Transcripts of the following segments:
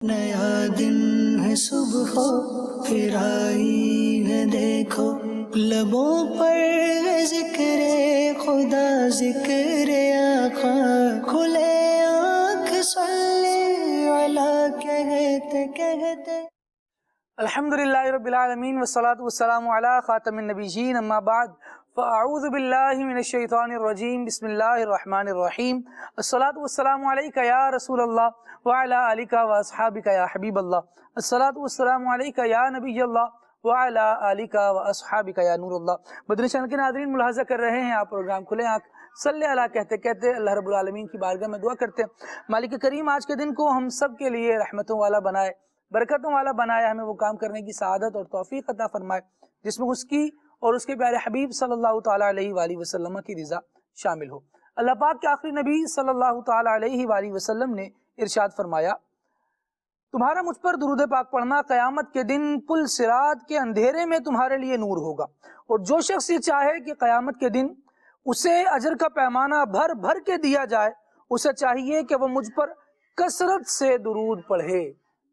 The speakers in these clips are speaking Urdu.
نیا دن ہے صبح پھر آئی ہے دیکھو، لبوں پر ذکر خدا ذکر آقا، کھلے آنکھ صلی علی کہتے کہتے۔ الحمدللہ رب العالمین والصلاة والسلام علی خاتم النبیین، اما بعد فاعوذ باللہ من الشیطان الرجیم، بسم اللہ الرحمن الرحیم۔ الصلاة والسلام علیک یا رسول اللہ وعلی آلک واصحابک یا حبیب اللہ، الصلاة والسلام علیک یا نبی اللہ وعلی آلک واصحابک یا نور اللہ۔ مدنی چینل کے ناظرین، ملاحظہ کر رہے ہیں آپ پروگرام کھلے آنکھ صلی اللہ کہتے کہتے اللہ رب العالمین کی بارگاہ میں دعا کرتے ہیں مالک کریم آج کے دن کو ہم سب کے لیے رحمتوں والا بنائے، برکتوں والا بنائے، ہمیں وہ کام کرنے کی سعادت اور توفیق عطا فرمائے جس میں اس کی اور اس کے پیارے حبیب صلی اللہ تعالیٰ علیہ وآلہ وسلم کی رضا شامل ہو۔ اللہ پاک کے آخری نبی صلی اللہ تعالیٰ علیہ وآلہ وسلم نے ارشاد فرمایا، تمہارا مجھ پر درود پاک پڑھنا قیامت کے دن پل صراط کے اندھیرے میں تمہارے لیے نور ہوگا، اور جو شخص یہ چاہے کہ قیامت کے دن اسے اجر کا پیمانہ بھر بھر کے دیا جائے، اسے چاہیے کہ وہ مجھ پر کثرت سے درود پڑھے۔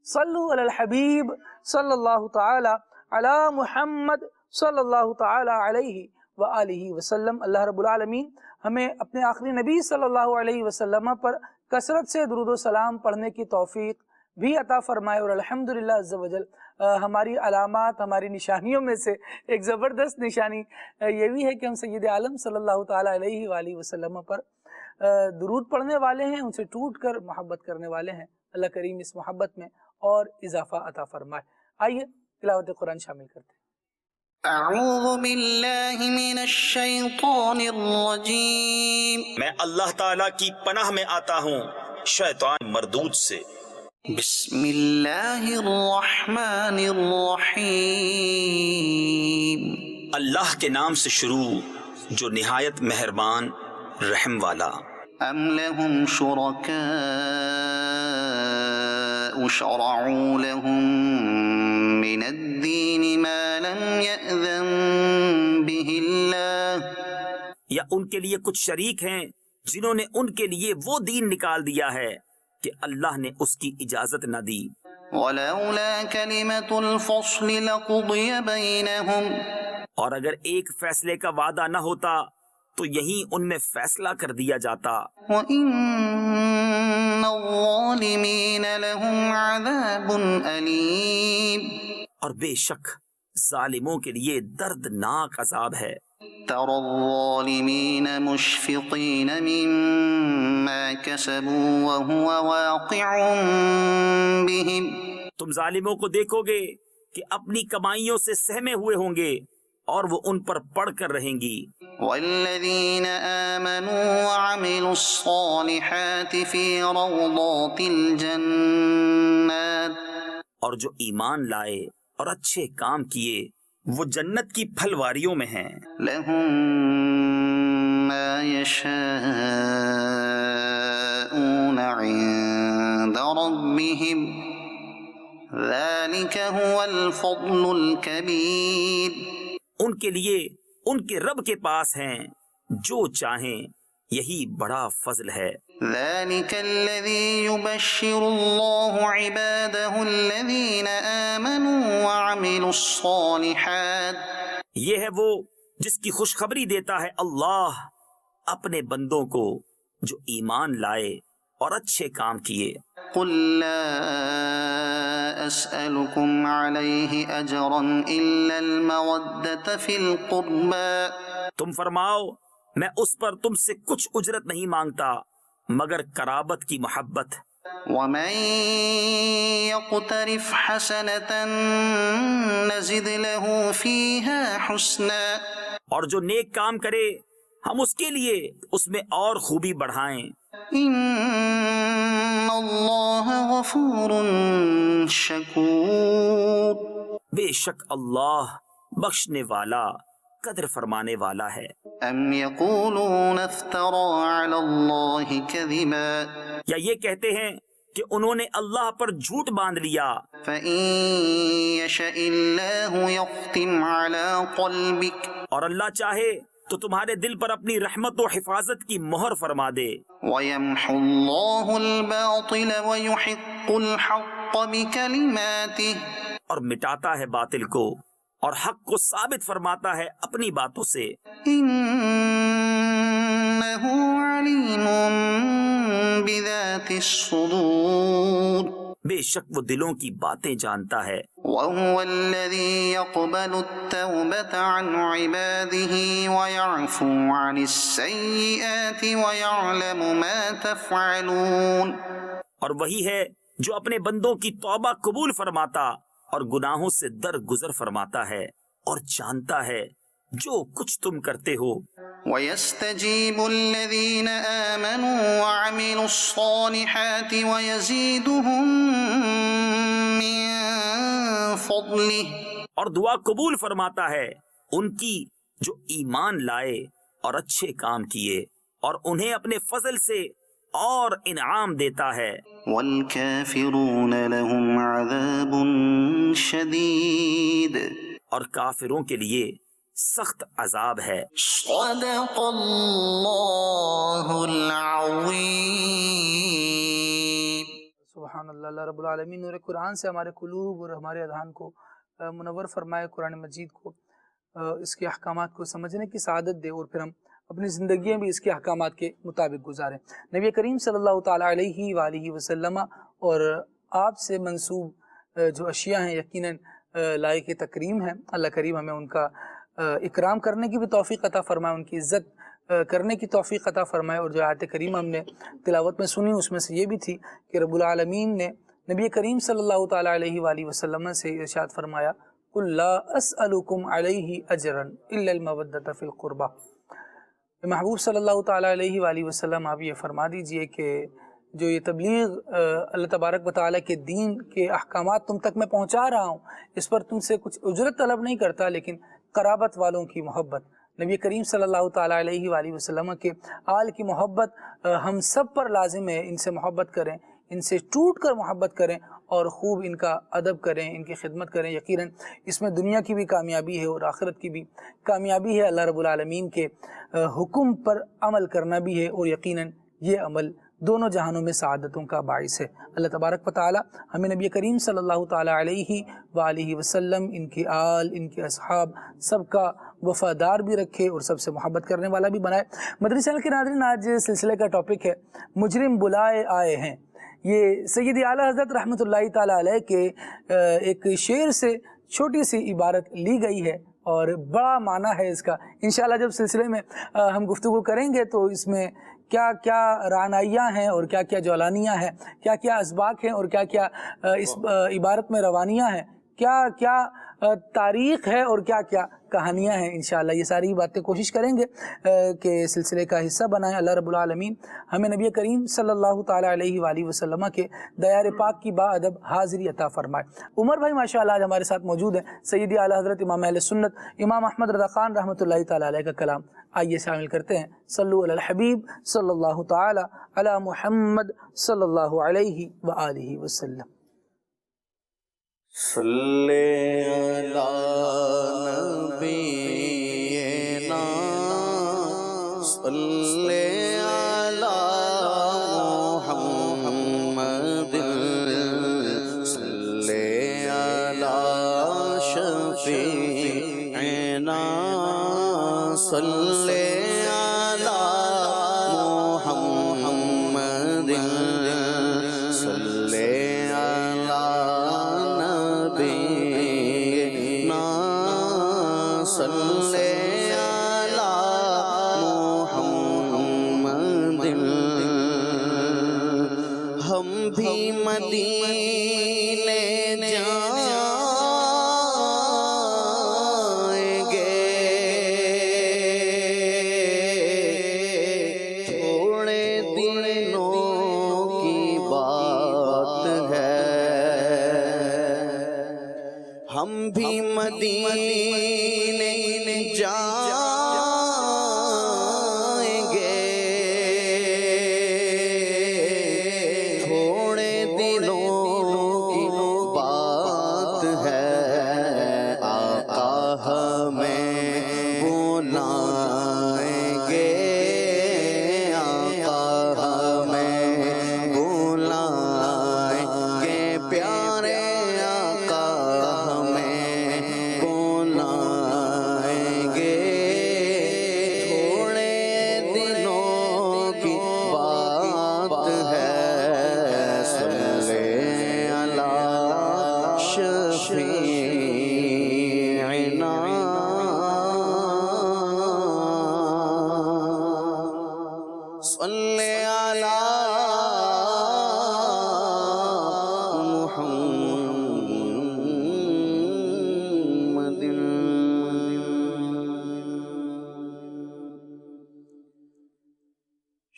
صلو علی الحبیب صلی اللہ تعالی علی محمد صلی اللہ تعالی علیہ وآلہ وسلم۔ اللہ رب العالمین ہمیں اپنے آخری نبی صلی اللہ علیہ وسلم پر کثرت سے درود و سلام پڑھنے کی توفیق بھی عطا فرمائے، اور الحمدللہ عز و جل ہماری علامات، ہماری نشانیوں میں سے ایک زبردست نشانی یہ بھی ہے کہ ہم سید عالم صلی اللہ تعالی علیہ وآلہ وسلم پر درود پڑھنے والے ہیں، ان سے ٹوٹ کر محبت کرنے والے ہیں۔ اللہ کریم اس محبت میں اور اضافہ عطا فرمائے۔ آئیے تلاوت قرآن شامل کرتے ہیں۔ اعوذ باللہ من الشیطان الرجیم، میں اللہ تعالیٰ کی پناہ میں آتا ہوں شیطان مردود سے۔ بسم اللہ الرحمن الرحیم، اللہ کے نام سے شروع جو نہایت مہربان رحم والا۔ ام لهم شرکاء شرعوا لهم من الدین ما لم یأذن به اللہ، یا ان کے لیے کچھ شریک ہیں جنہوں نے ان کے لیے وہ دین نکال دیا ہے کہ اللہ نے اس کی اجازت نہ دی۔ ولولا کلمۃ الفصل لقضی بینہم، اور اگر ایک فیصلے کا وعدہ نہ ہوتا تو یہیں ان میں فیصلہ کر دیا جاتا۔ وَإِنَّ الظَّالِمِينَ لَهُمْ عَذَابٌ أَلِيمٌ، اور بے شک ظالموں کے لیے دردناک عذاب ہے۔ تَرَى الظَّالِمِينَ مُشْفِقِينَ مِمَّا كَسَبُوا وَهُوَ وَاقِعٌ بِهِمْ، تم ظالموں کو دیکھو گے کہ اپنی کمائیوں سے سہمے ہوئے ہوں گے اور وہ ان پر پڑھ کر رہیں گی۔ وَالَّذِينَ آمَنُوا وَعَمِلُوا الصَّالِحَاتِ فِي رَوْضَاتِ الْجَنَّاتِ، اور جو ایمان لائے اور اچھے کام کیے وہ جنت کی پھلواریوں میں ہیں۔ لَهُم مَّا يَشَاءُونَ عِندَ رَبِّهِمْ ذَلِكَ هُوَ الْفَضْلُ الْكَبِيرُ، ان کے لیے ان کے رب کے پاس ہیں جو چاہیں، یہی بڑا فضل ہے۔ ذَلِكَ الَّذِي يُبَشِّرُ اللَّهُ عِبَادَهُ الَّذِينَ آمَنُوا وَعَمِلُوا الصَّالِحَاتِ، یہ ہے وہ جس کی خوشخبری دیتا ہے اللہ اپنے بندوں کو جو ایمان لائے اور اچھے کام کیے۔ قُل لَّا أَسْأَلُكُمْ عَلَيْهِ أَجْرًا إِلَّا الْمَوَدَّةَ فِي الْقُرْبَى، تم فرماؤ میں اس پر تم سے کچھ اجرت نہیں مانگتا مگر قرابت کی محبت۔ وَمَن يَقْتَرِفْ حَسَنَةً نَزِدْ لَهُ فِيهَا حُسْنًا، اور جو نیک کام کرے ہم اس کے لیے اس میں اور خوبی بڑھائیں۔ إِنَّ اللَّهَ غَفُورٌ شَكُورٌ، بے شک اللہ بخشنے والا قدر فرمانے والا ہے۔ أَمْ يَقُولُونَ افْتَرَىٰ عَلَى اللَّهِ كَذِبًا، یا یہ کہتے ہیں کہ انہوں نے اللہ پر جھوٹ باندھ لیا۔ فَإِن يَشَإِ اللَّهُ يَخْتِمْ عَلَىٰ قَلْبِكَ، اور اللہ چاہے تو تمہارے دل پر اپنی رحمت و حفاظت کی مہر فرما دے۔ وَيَمْحُ اللَّهُ الْبَاطِلَ وَيُحِقُّ الحق بكلماته اور مٹاتا ہے باطل کو اور حق کو ثابت فرماتا ہے اپنی باتوں سے. إنه عليم بذات الصدور بے شک وہ دلوں کی باتیں جانتا ہے. وهو الذي يقبل التوبة عن عباده ويعفو عن السيئات ويعلم ما تفعلون اور وہی ہے جو اپنے بندوں کی توبہ قبول فرماتا اور گناہوں سے درگزر فرماتا ہے اور جانتا ہے جو کچھ تم کرتے ہو. ويستجيب الذين آمنوا وعملوا الصالحات ويزيدهم من فضله اور دعا قبول فرماتا ہے ان کی جو ایمان لائے اور اچھے کام کیے اور انہیں اپنے فضل سے اور انعام دیتا ہے. والكافرون لهم عذاب شديد اور کافروں کے لیے سخت عذاب ہے. صدق اللہ العظیم. سبحان اللہ. اللہ رب العالمین نور قرآن سے ہمارے قلوب اور ہمارے اذہان کو منور فرمائے، قرآن مجید کو اس کے احکامات کو سمجھنے کی سعادت دے اور پھر ہم اپنی زندگیاں بھی اس کے احکامات کے مطابق گزاریں. نبی کریم صلی اللہ تعالیٰ علیہ وآلہ وسلم اور آپ سے منسوب جو اشیاء ہیں یقیناً لائق تکریم ہیں. اللہ کریم ہمیں ان کا اکرام کرنے کی بھی توفیق عطا فرمائے، ان کی عزت کرنے کی توفیق عطا فرمائے. اور جو آیت کریمہ ہم نے تلاوت میں سنی اس میں سے یہ بھی تھی کہ رب العالمین نے نبی کریم صلی اللہ تعالیٰ علیہ وآلہ وسلم سے ارشاد فرمایا قُلْ لَا أَسْأَلُكُمْ عَلَيْهِ أَجْرًا إِلَّا الْمَوَدَّةَ فِي الْقُرْبَى. محبوب صلی اللہ تعالیٰ علیہ وآلہ وسلم آپ یہ فرما دیجئے کہ جو یہ تبلیغ اللہ تبارک و تعالیٰ کے دین کے احکامات تم تک میں پہنچا رہا ہوں اس پر تم سے کچھ اجرت طلب نہیں کرتا، لیکن قرابت والوں کی محبت، نبی کریم صلی اللہ تعالیٰ علیہ وآلہ وسلم کے آل کی محبت ہم سب پر لازم ہے. ان سے محبت کریں، ان سے ٹوٹ کر محبت کریں اور خوب ان کا ادب کریں، ان کی خدمت کریں. یقیناً اس میں دنیا کی بھی کامیابی ہے اور آخرت کی بھی کامیابی ہے. اللہ رب العالمین کے حکم پر عمل کرنا بھی ہے اور یقیناً یہ عمل دونوں جہانوں میں سعادتوں کا باعث ہے. اللہ تبارک و تعالی ہمیں نبی کریم صلی اللہ تعالی علیہ وآلہ وسلم، ان کے آل، ان کے اصحاب سب کا وفادار بھی رکھے اور سب سے محبت کرنے والا بھی بنائے. مدنی چینل کے ناظرین، آج سلسلے کا ٹاپک ہے مجرم بلائے آئے ہیں. یہ سید اعلیٰ حضرت رحمۃ اللہ تعالی علیہ کے ایک شعر سے چھوٹی سی عبارت لی گئی ہے اور بڑا معنی ہے اس کا. انشاءاللہ جب سلسلے میں ہم گفتگو کریں گے تو اس میں کیا کیا رعنائیاں ہیں اور کیا کیا جولانیاں ہیں، کیا کیا اسباق ہیں اور کیا کیا اس عبارت میں روانیاں ہیں، کیا کیا تاریخ ہے اور کیا کیا کہانیاں ہیں. انشاءاللہ یہ ساری باتیں کوشش کریں گے کہ سلسلے کا حصہ بنائیں. اللہ رب العالمین ہمیں نبی کریم صلی اللہ تعالیٰ علیہ وآلہ وسلم کے دیار پاک کی با ادب حاضری عطا فرمائے. عمر بھائی ماشاءاللہ آج ہمارے ساتھ موجود ہیں. سیدی اعلیٰ حضرت امام اہل سنت امام احمد رضا خان رحمۃ اللہ تعالیٰ علیہ کا کلام آئیے شامل کرتے ہیں. صلو علی الحبیب صلی اللہ تعالیٰ علی محمد صلی اللہ علیہ وآلہ وسلم. صلی علی نبینا صلی علی محمد صلی علی شفیعنا صلی علی محمد صلی علی نبینا صلی علی محمد. ہم بھی مدینے جائیں گے، تھوڑے دنوں کی بات ہے. ہم بھی مدینے جائیں گے، تھوڑے دنوں کی بات ہے. آقا ہمیں بلائیں گے، آقا ہمیں بلائیں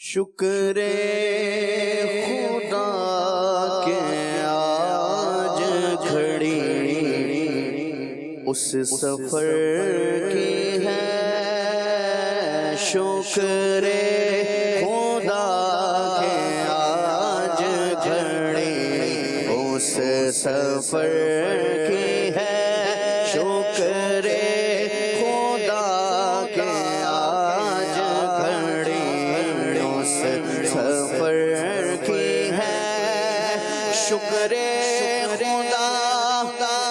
شکر خدا کے آج گھڑی اس سفر کی ہے، شکر خدا کے آج گھڑی اس سفر کی ہے، شکر خدا کے آج گھڑی اس سفر کی ہے، شکر خدا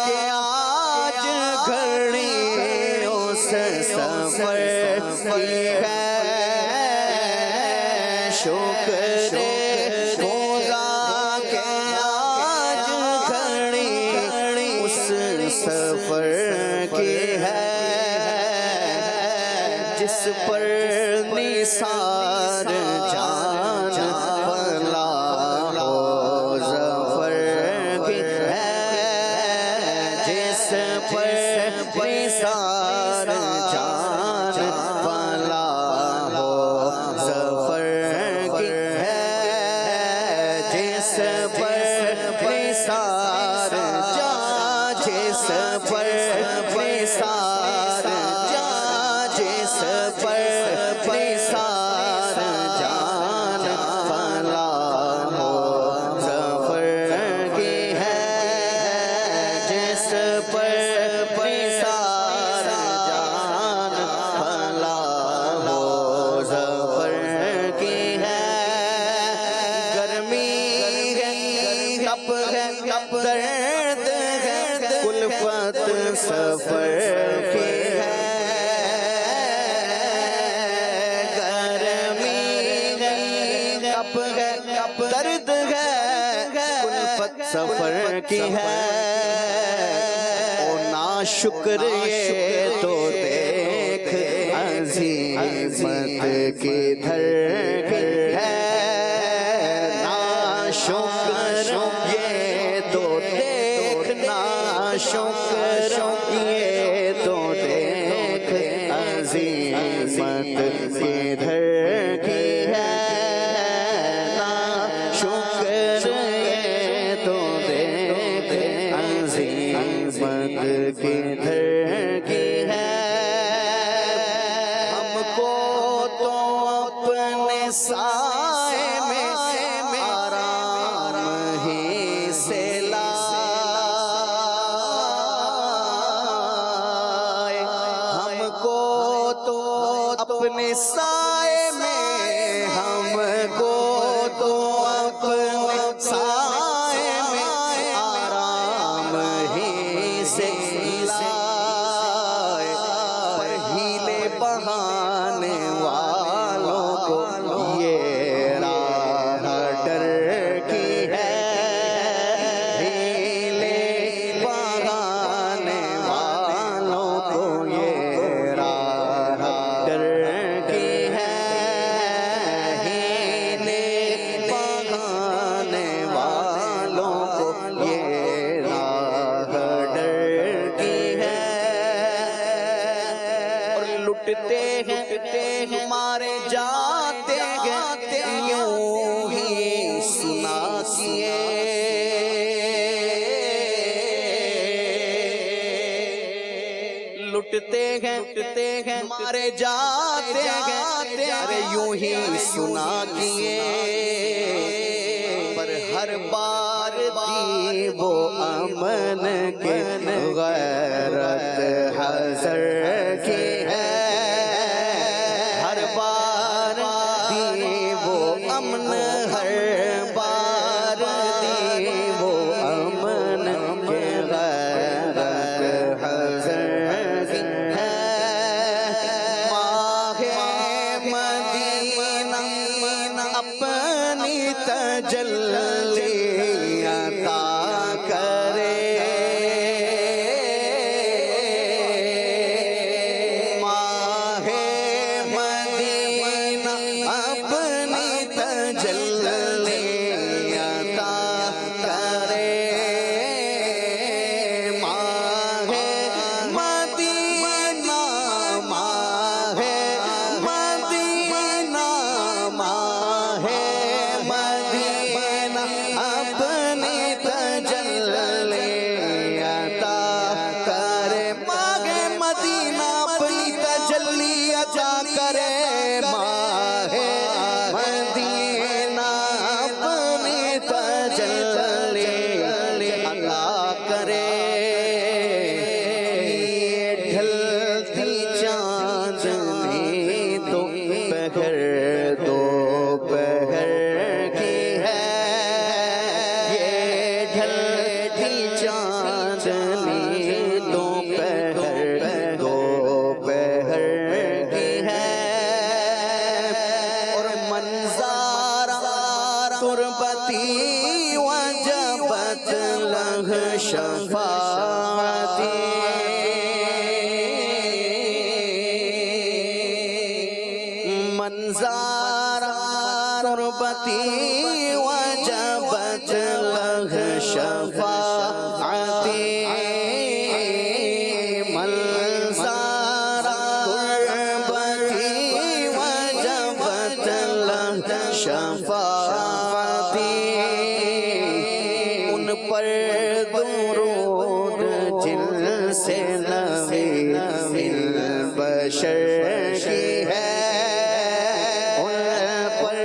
کے آج گھڑی اس سفر کی ہے، شکر خدا کے آج گھڑی اس سفر کی ہے، جس پر نثار جان فلاح و ظفر کی ہے، جس پر نثار جان فلاح و ظفر کی ہے، جس پر نثار جان، جس پر نثار جان، جس پر نثار جان فلاح و ظفر کی ہے، جس پر نثار جان فلاح و ظفر کی ہے، گرمی ہے تپ ہے درد ہے کلفت سفر کی ہے، گرمی ہے تپ ہے درد ہے کلفت سفر کی ہے، او ناشکر یہ تو دیکھ عظیمت کی دھر ہے، ناشکر یہ تو دیکھ، ناشکر یہ تو دیکھ عظیمت کی دھر کی ہے، ناشکر یہ تو دیکھ عظیمت کی دھر کی ہے، ہم کو تو اپنے سائے میں آرام ہی سے لائے، ہم کو تو اپنے سائے میں، ہم کو تو اپنے سائے میں آرام ہی سے لائے، پہیلے بہانے والوں کو یہ راہ ڈر کی ہے، ہیلے بہانے والوں کو یہ راہ ڈر کی ہے، ہیلے بہانے والوں کو یہ راہ ڈر کی ہے، اور لٹتے ہیں ہمارے جاتے ہیں یوں ہی سنا کیے، لٹتے ہیں ہمارے جاتے ہیں ارے یوں ہی سنا کیے، پر ہر بار دی وہ امن کے غیرت حذر کی ہے، ہر بار دی وہ امن، ہر بار دی وہ امن کے غیرت حذر کی ہے، ماہ مدینہ اپنی تجلی عطا کرے، کرے ڈھلتی چاندنی دوپہر دوپہر کی ہے یہ ڈھلتی چاندنی دوپہر دوپہر کی ہے اور منظارہ تربتی وجبت لہ شفاعتی منظارہ تربتی وجبت لہ شفاعتی منظارہ تربتی وجبت لہ شفاعتی ان پر درود جن سے نبی البشر کی ہے ان پر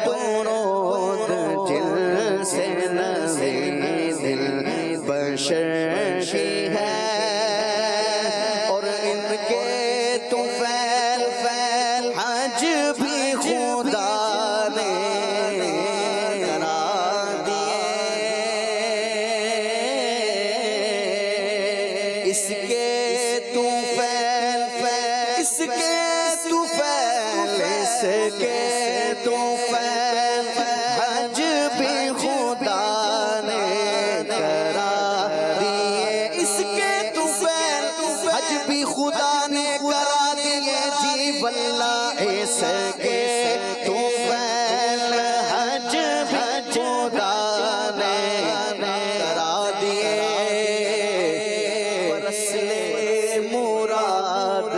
درود جن سے نبی البشر کی ہے اور ان کے طفیل حج بھی خدا نے کرا دیے اس کے طفیل اس کے طفیل اس کے طفیل حج بھی خدا نے کرا دیے اس کے طفیل حج بھی خدا نے کرا دیے جی واللہ اس کے طفیل حج بھی خدا نے کرا دیے رسل مراد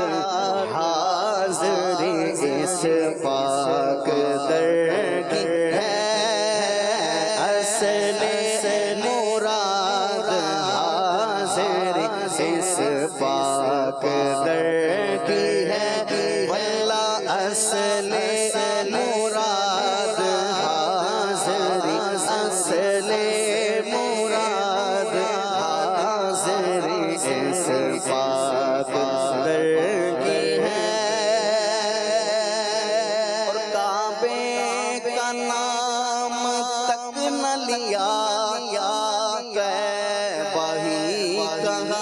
حاضری اس پاک در کی ہے اصل مراد حاضری اس پاک در کی ہے واللہ اصل مراد حاضری اصل مراد حاضری اس پاک در کی ہے اور کعبے کا نام تک نہ لیا کعبہ ہی کہا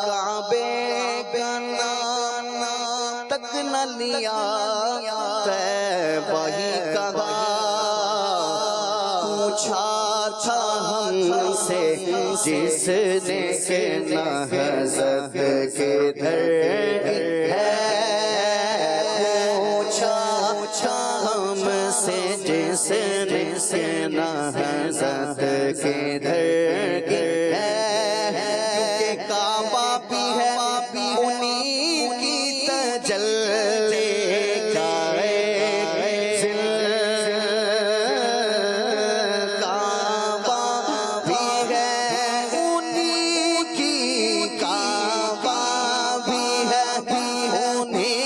کعبے کا نام تک نہ لیا کعبہ ہی کہا پوچھا تھا ہم سے جس نے کہ نہضت کے در ہے پوچھا ہم سے جس نے کہ نہضت کے در ہے کیونکہ کعبہ بھی ہے انہی کی تجلی کا کعبہ بھی ہے انہی کی کعبہ بھی ہے انہی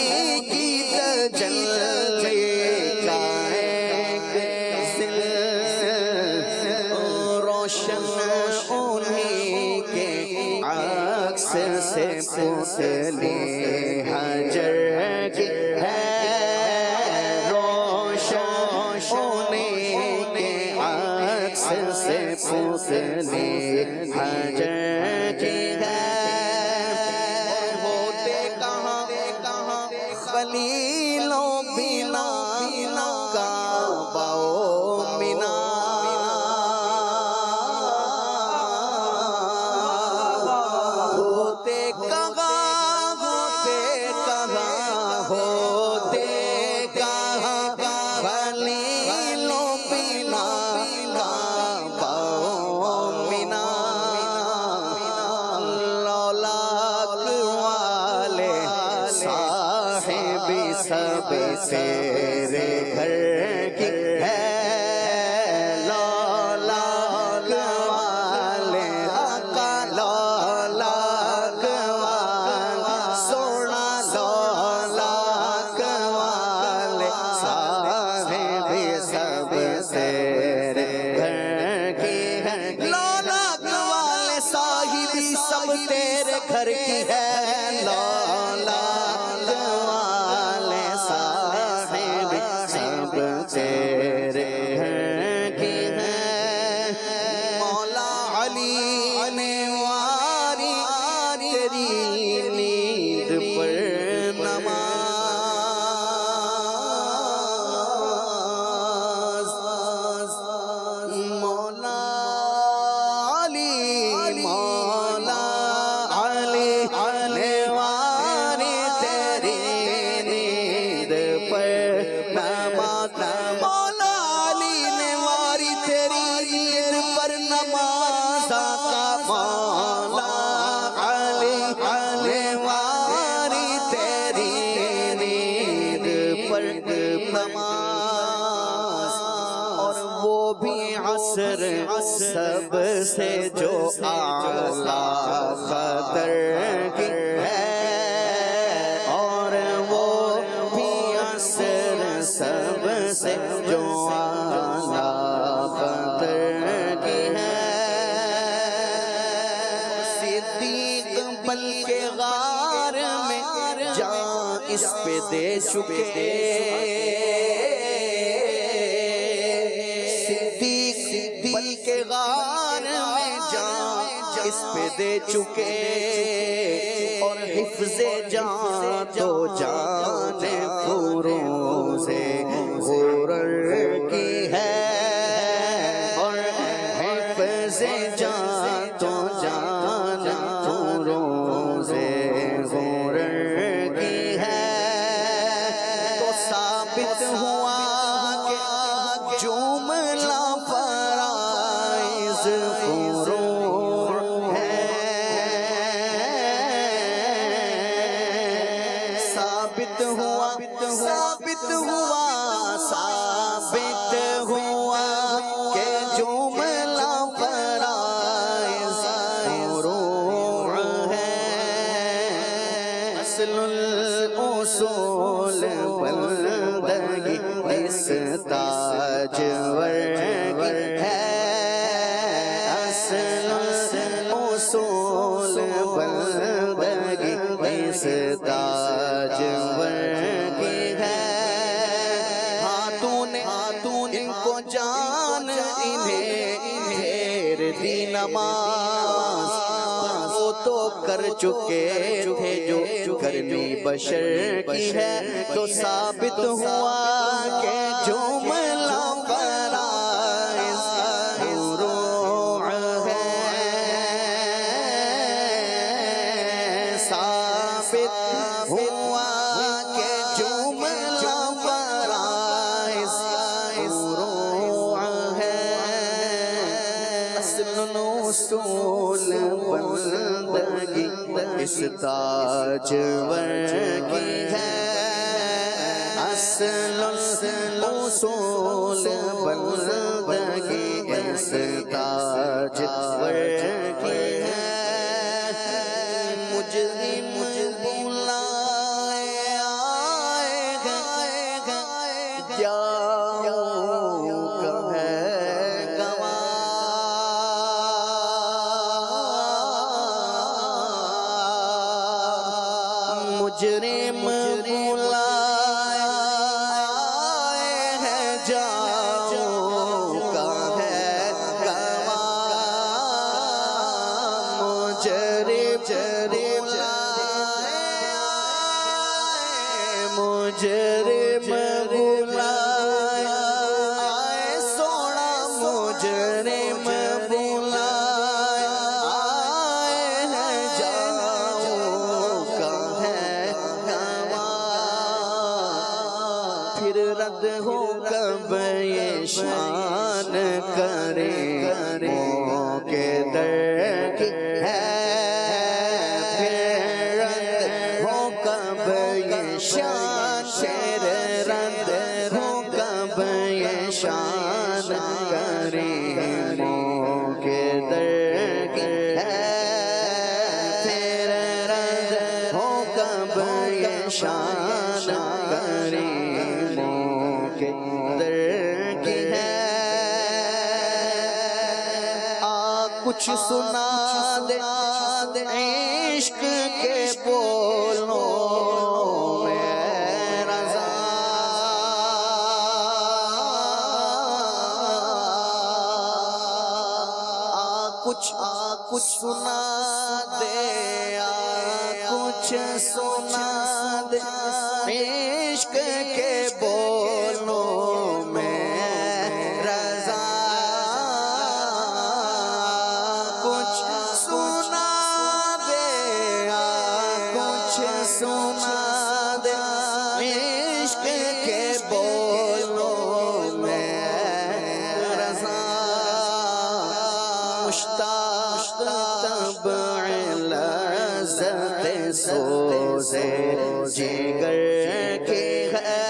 کی تجلی کا روشن انہی کے عکس سے پتلی حجر کی ہے روشن انہی کے عکس سے پتلی حجر کی ہے ہوتے کہاں خلیلوں بنا کعبہ و منا ہوتے کہاں خلیلوں بنا کعبہ و منا لولاک والے صاحب سب تیرے گھر کی ہے لولاک والے آقا لولاک والے سونا لولاک والے صاحب سب تیرے گھر کی ہے، لولاد والے صاحب سب تیرے گھر کی ہے، مولا علی نے واری تیری نیند پر نماز، مولا علی نے واری تیری نیند پر نماز، مولا علی نے واری تیری نیند پر نماز، آقا مولا علی نے واری تیری نیند پر نماز، اور وہ بھی عصر سب سے جو اعلیٰ قدر کی ہے، اور وہ بھی عصر سب سے جو اعلیٰ قدر کی ہے، صدیق بلکہ غار میں جان اس پہ دے چکے، صدیق بلکہ غار میں جان اس پہ دے چکے، اور حفظ جان تو جان فروز غرر کی ہے، اور حفظ جان تو جان فروز غرر کی ہے، تو ثابت ہوا کہ جملہ فرائض فروع ہے، ثابت ہوا کہ جملہ فرائض فروع ہے، اصل الاصول بندگی اس تاجور کی ہے، اصل الاصول بندگی اس تاجور کی ہے، ہاتھوں ان کو جان انہیں پھیر دی نماز، وہ تو کر چکے تھے جو کرنی بشر کی ہے، تو ثابت ہوا کہ جملہ فرائض فروع ہے، ثابت ہوا کہ جملہ فرائض فروع ہے، اصل اصول بندگی اس تاجور کی ہے، اصل اصول بندگی اس تاجور کی ہے، مجرم بلائے آئے گا، جاؤں کا ہے گواہ، مجرم بلائے ہیں، جاؤں کا ہے گواہ، مجرم بلائے سونا، مجرم بلائے ہیں، جاؤں کا ہے گواہ، پھر رد ہو کب یہ شان کرے کے در کی ہے، پھر رد ہو کب یہ شان، شیر رد ہو کب یہ شان کرے کے در کی ہے، پھر رد ہو کب یہ شان کرے کے در کی ہے، کچھ سنا دے سناد عشق کے بولوں میں رضا کچھ سنا دے کچھ سنا دے عشق کے بولوں میں رضا کچھ سنا دے کچھ سنا دے عشق کے بولوں میں رضا مشتاق طبع لذت سوزے جگر کی ہے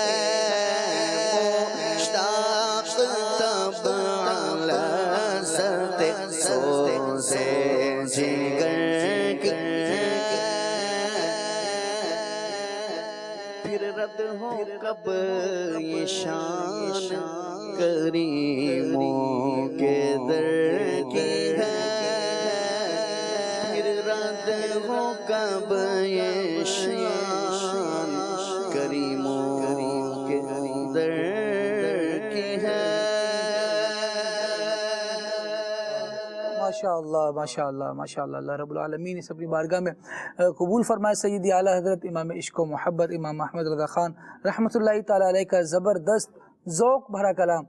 مشتاق طبع لذت سوزے جگر کی پھر رد ہو کب یہ شان کریموں کے در کی ہے پھر رد ہو کب یہ شان کریموں کے در کی ہے ماشاءاللہ ماشاءاللہ ماشاءاللہ اللہ رب العالمین اس اپنی بارگاہ میں قبول فرمائے۔ سیدی اعلیٰ حضرت امام عشق و محبت امام احمد رضا خان رحمۃ اللہ تعالیٰ علیہ کا زبردست ذوق بھرا کلام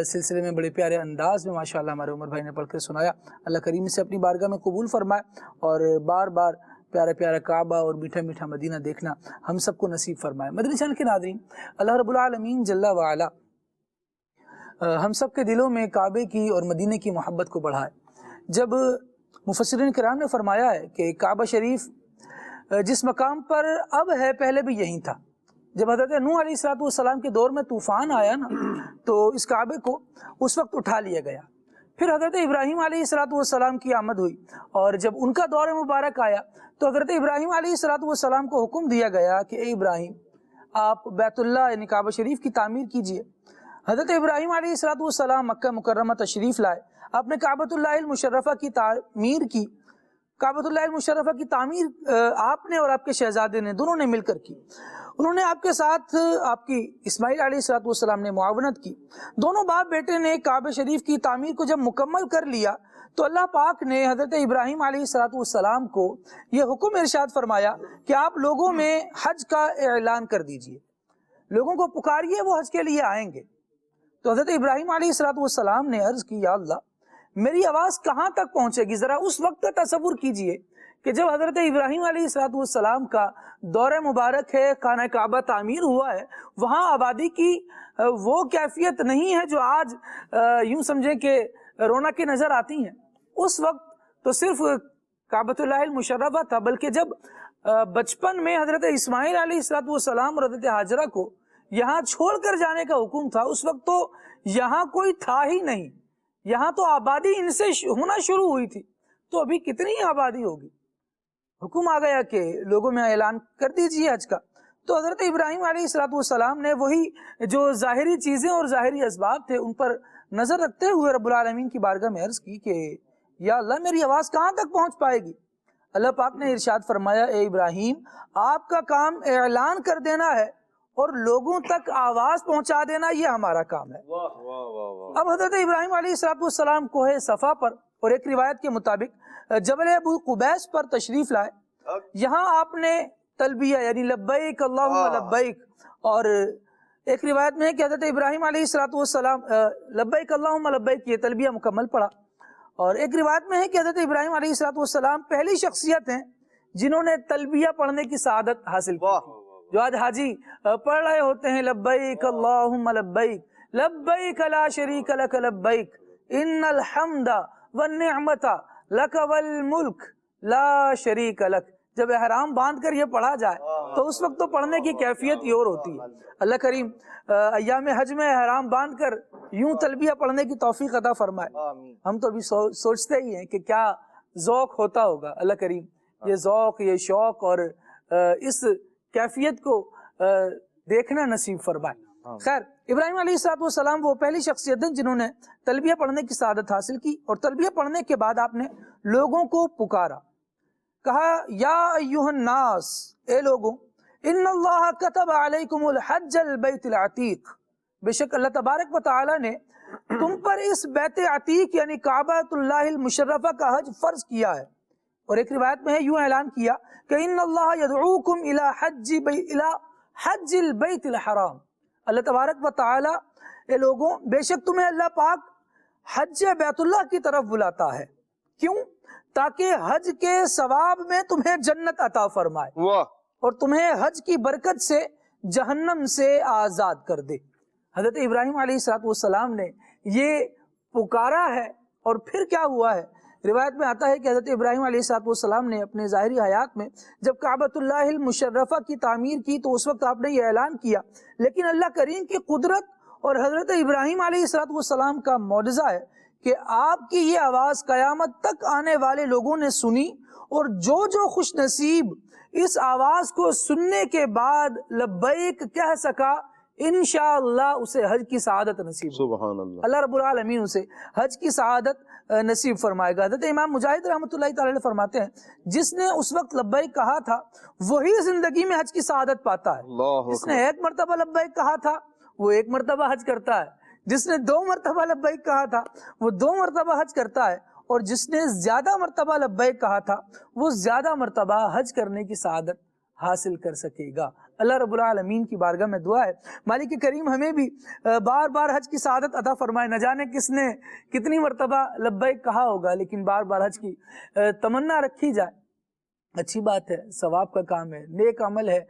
سلسلے میں بڑے پیارے انداز میں ماشاءاللہ ہمارے عمر بھائی نے پڑھ کے سنایا۔ اللہ کریم سے اپنی بارگاہ میں قبول فرمائے اور بار بار پیارا پیارا کعبہ اور میٹھا میٹھا مدینہ دیکھنا ہم سب کو نصیب فرمائے۔ مدنی چینل کے ناظرین، اللہ رب العالمین جل وعلا ہم سب کے دلوں میں کعبے کی اور مدینے کی محبت کو بڑھائے۔ جب مفسرین کرام نے فرمایا ہے کہ کعبہ شریف جس مقام پر اب ہے پہلے بھی یہیں تھا، جب حضرت نوح علیہ السلام کے دور میں طوفان آیا نا تو اس کعبے کو اس وقت اٹھا لیا گیا۔ پھر حضرت ابراہیم علیہ السلام کی آمد ہوئی اور جب ان کا دور مبارک آیا تو حضرت ابراہیم علیہ السلام کو حکم دیا گیا کہ اے ابراہیم آپ بیت اللہ یعنی کعبہ شریف کی تعمیر کیجئے۔ حضرت ابراہیم علیہ السلام مکہ مکرمہ تشریف لائے، آپ نے کعبۃ اللہ المشرفہ کی تعمیر کی۔ کعبۃ اللہ المشرفہ کی تعمیر آپ نے اور آپ کے شہزادے نے دونوں نے مل کر کی۔ انہوں نے آپ کے ساتھ آپ کی اسماعیل علیہ السلام نے معاونت کی۔ دونوں باپ بیٹے نے کعبہ شریف کی تعمیر کو جب مکمل کر لیا تو اللہ پاک نے حضرت ابراہیم علیہ السلام کو یہ حکم ارشاد فرمایا کہ آپ لوگوں میں حج کا اعلان کر دیجئے، لوگوں کو پکاریے وہ حج کے لیے آئیں گے۔ تو حضرت ابراہیم علیہ السلام نے عرض کی یا اللہ میری آواز کہاں تک پہنچے گی؟ ذرا اس وقت کا تصور کیجئے کہ جب حضرت ابراہیم علیہ السلام کا دور مبارک ہے، خانہ کعبہ تعمیر ہوا ہے، وہاں آبادی کی وہ کیفیت نہیں ہے جو آج یوں سمجھیں کہ رونقیں نظر آتی ہیں۔ اس وقت تو صرف کعبۃ اللہ المشرفہ تھا، بلکہ جب بچپن میں حضرت اسماعیل علیہ السلام اور حضرت ہاجرہ کو یہاں چھوڑ کر جانے کا حکم تھا، اس وقت تو یہاں کوئی تھا ہی نہیں، یہاں تو آبادی ان سے ہونا شروع ہوئی تھی، تو ابھی کتنی آبادی ہوگی۔ حکم آ گیا کہ لوگوں میں اعلان کر دیجئے حج کا۔ تو حضرت ابراہیم علیہ السلام نے وہی جو ظاہری چیزیں اور ظاہری اسباب تھے ان پر نظر رکھتے ہوئے رب العالمین کی بارگاہ میں عرض کی کہ یا اللہ میری آواز کہاں تک پہنچ پائے گی؟ اللہ پاک نے ارشاد فرمایا اے ابراہیم آپ کا کام اعلان کر دینا ہے اور لوگوں تک آواز پہنچا دینا، یہ ہمارا کام ہے۔ اب حضرت ابراہیم علیہ السلام کوہ صفا پر اور ایک روایت کے مطابق جبل ابو قبیس پر تشریف لائے۔ یہاں آپ نے تلبیہ یعنی لبیک اللہم لبیک، اور ایک روایت میں ہے کہ حضرت ابراہیم علیہ السلام لبیک اللہم لبیک یہ تلبیہ مکمل پڑھا، اور ایک روایت میں ہے کہ حضرت ابراہیم علیہ السلام پہلی شخصیت ہیں جنہوں نے تلبیہ پڑھنے کی سعادت حاصل کی۔ جو آج حاجی پڑھ رہے ہوتے ہیں لبیک اللہم لبیک لبیک لا شریک لک لبیک ان الحمد والنعمت لک والملک لا شریک لک، جب احرام باندھ کر یہ پڑھا جائے تو اس وقت تو پڑھنے کی کیفیت ہی اور ہوتی ہے۔ اللہ کریم ایام حج میں احرام باندھ کر یوں تلبیہ پڑھنے کی توفیق عطا فرمائے۔ ہم تو ابھی سوچتے ہی ہیں کہ کیا ذوق ہوتا ہوگا۔ اللہ کریم یہ ذوق، یہ شوق اور اس کیفیت کو دیکھنا نصیب فرمائے۔ خیر، ابراہیم علیہ السلام وہ پہلی شخصیت ہیں جنہوں نے تلبیہ پڑھنے کی سعادت حاصل کی، اور تلبیہ پڑھنے کے بعد آپ نے لوگوں کو پکارا۔ کہا یا ایھا الناس، اے لوگوں، ان اللہ کتب علیکم الحج البیت العتیق، بے شک اللہ تبارک و تعالی نے تم پر اس بیت عتیق یعنی کعبۃ اللہ المشرفہ کا حج فرض کیا ہے۔ اور ایک روایت میں ہے یوں اعلان کیا کہ ان اللہ یدعوکم الی حج البیت الحرام، اللہ تبارک و تعالی اے لوگوں بے شک تمہیں اللہ پاک حج بیت اللہ کی طرف بلاتا ہے، کیوں؟ تاکہ حج کے ثواب میں تمہیں جنت عطا فرمائے اور تمہیں حج کی برکت سے جہنم سے آزاد کر دے۔ حضرت ابراہیم علیہ السلام نے یہ پکارا ہے اور پھر کیا ہوا ہے؟ روایت میں آتا ہے کہ حضرت ابراہیم علیہ السلام نے اپنے ظاہری حیات میں جب کعبۃ اللہ المشرفہ کی تعمیر کی تو اس وقت آپ نے یہ اعلان کیا، لیکن اللہ کریم کی قدرت اور حضرت ابراہیم علیہ السلام کا معجزہ ہے کہ آپ کی یہ آواز قیامت تک آنے والے لوگوں نے سنی، اور جو خوش نصیب اس آواز کو سننے کے بعد لبیک کہہ سکا، انشاءاللہ اسے حج کی سعادت نصیب، سبحان اللہ، اللہ رب العالمین اسے حج کی سعادت نصیب فرمائے گا۔ حضرت امام مجاہد رحمۃ اللہ تعالی فرماتے ہیں جس نے اس وقت لبیک کہا تھا وہی زندگی میں حج کی سعادت پاتا ہے، اللہ جس نے ایک مرتبہ لبیک کہا تھا وہ ایک مرتبہ حج کرتا ہے، جس نے 2 مرتبہ لبیک کہا تھا وہ 2 مرتبہ حج کرتا ہے، اور جس نے زیادہ مرتبہ لبیک کہا تھا وہ زیادہ مرتبہ حج کرنے کی سعادت حاصل کر سکے گا۔ اللہ رب العالمین کی بارگاہ میں دعا ہے مالک کریم ہمیں بھی بار بار حج کی سعادت عطا فرمائے۔ نہ جانے کس نے کتنی مرتبہ لبیک کہا ہوگا، لیکن بار بار حج کی تمنا رکھی جائے، اچھی بات ہے، ثواب کا کام ہے، نیک عمل ہے۔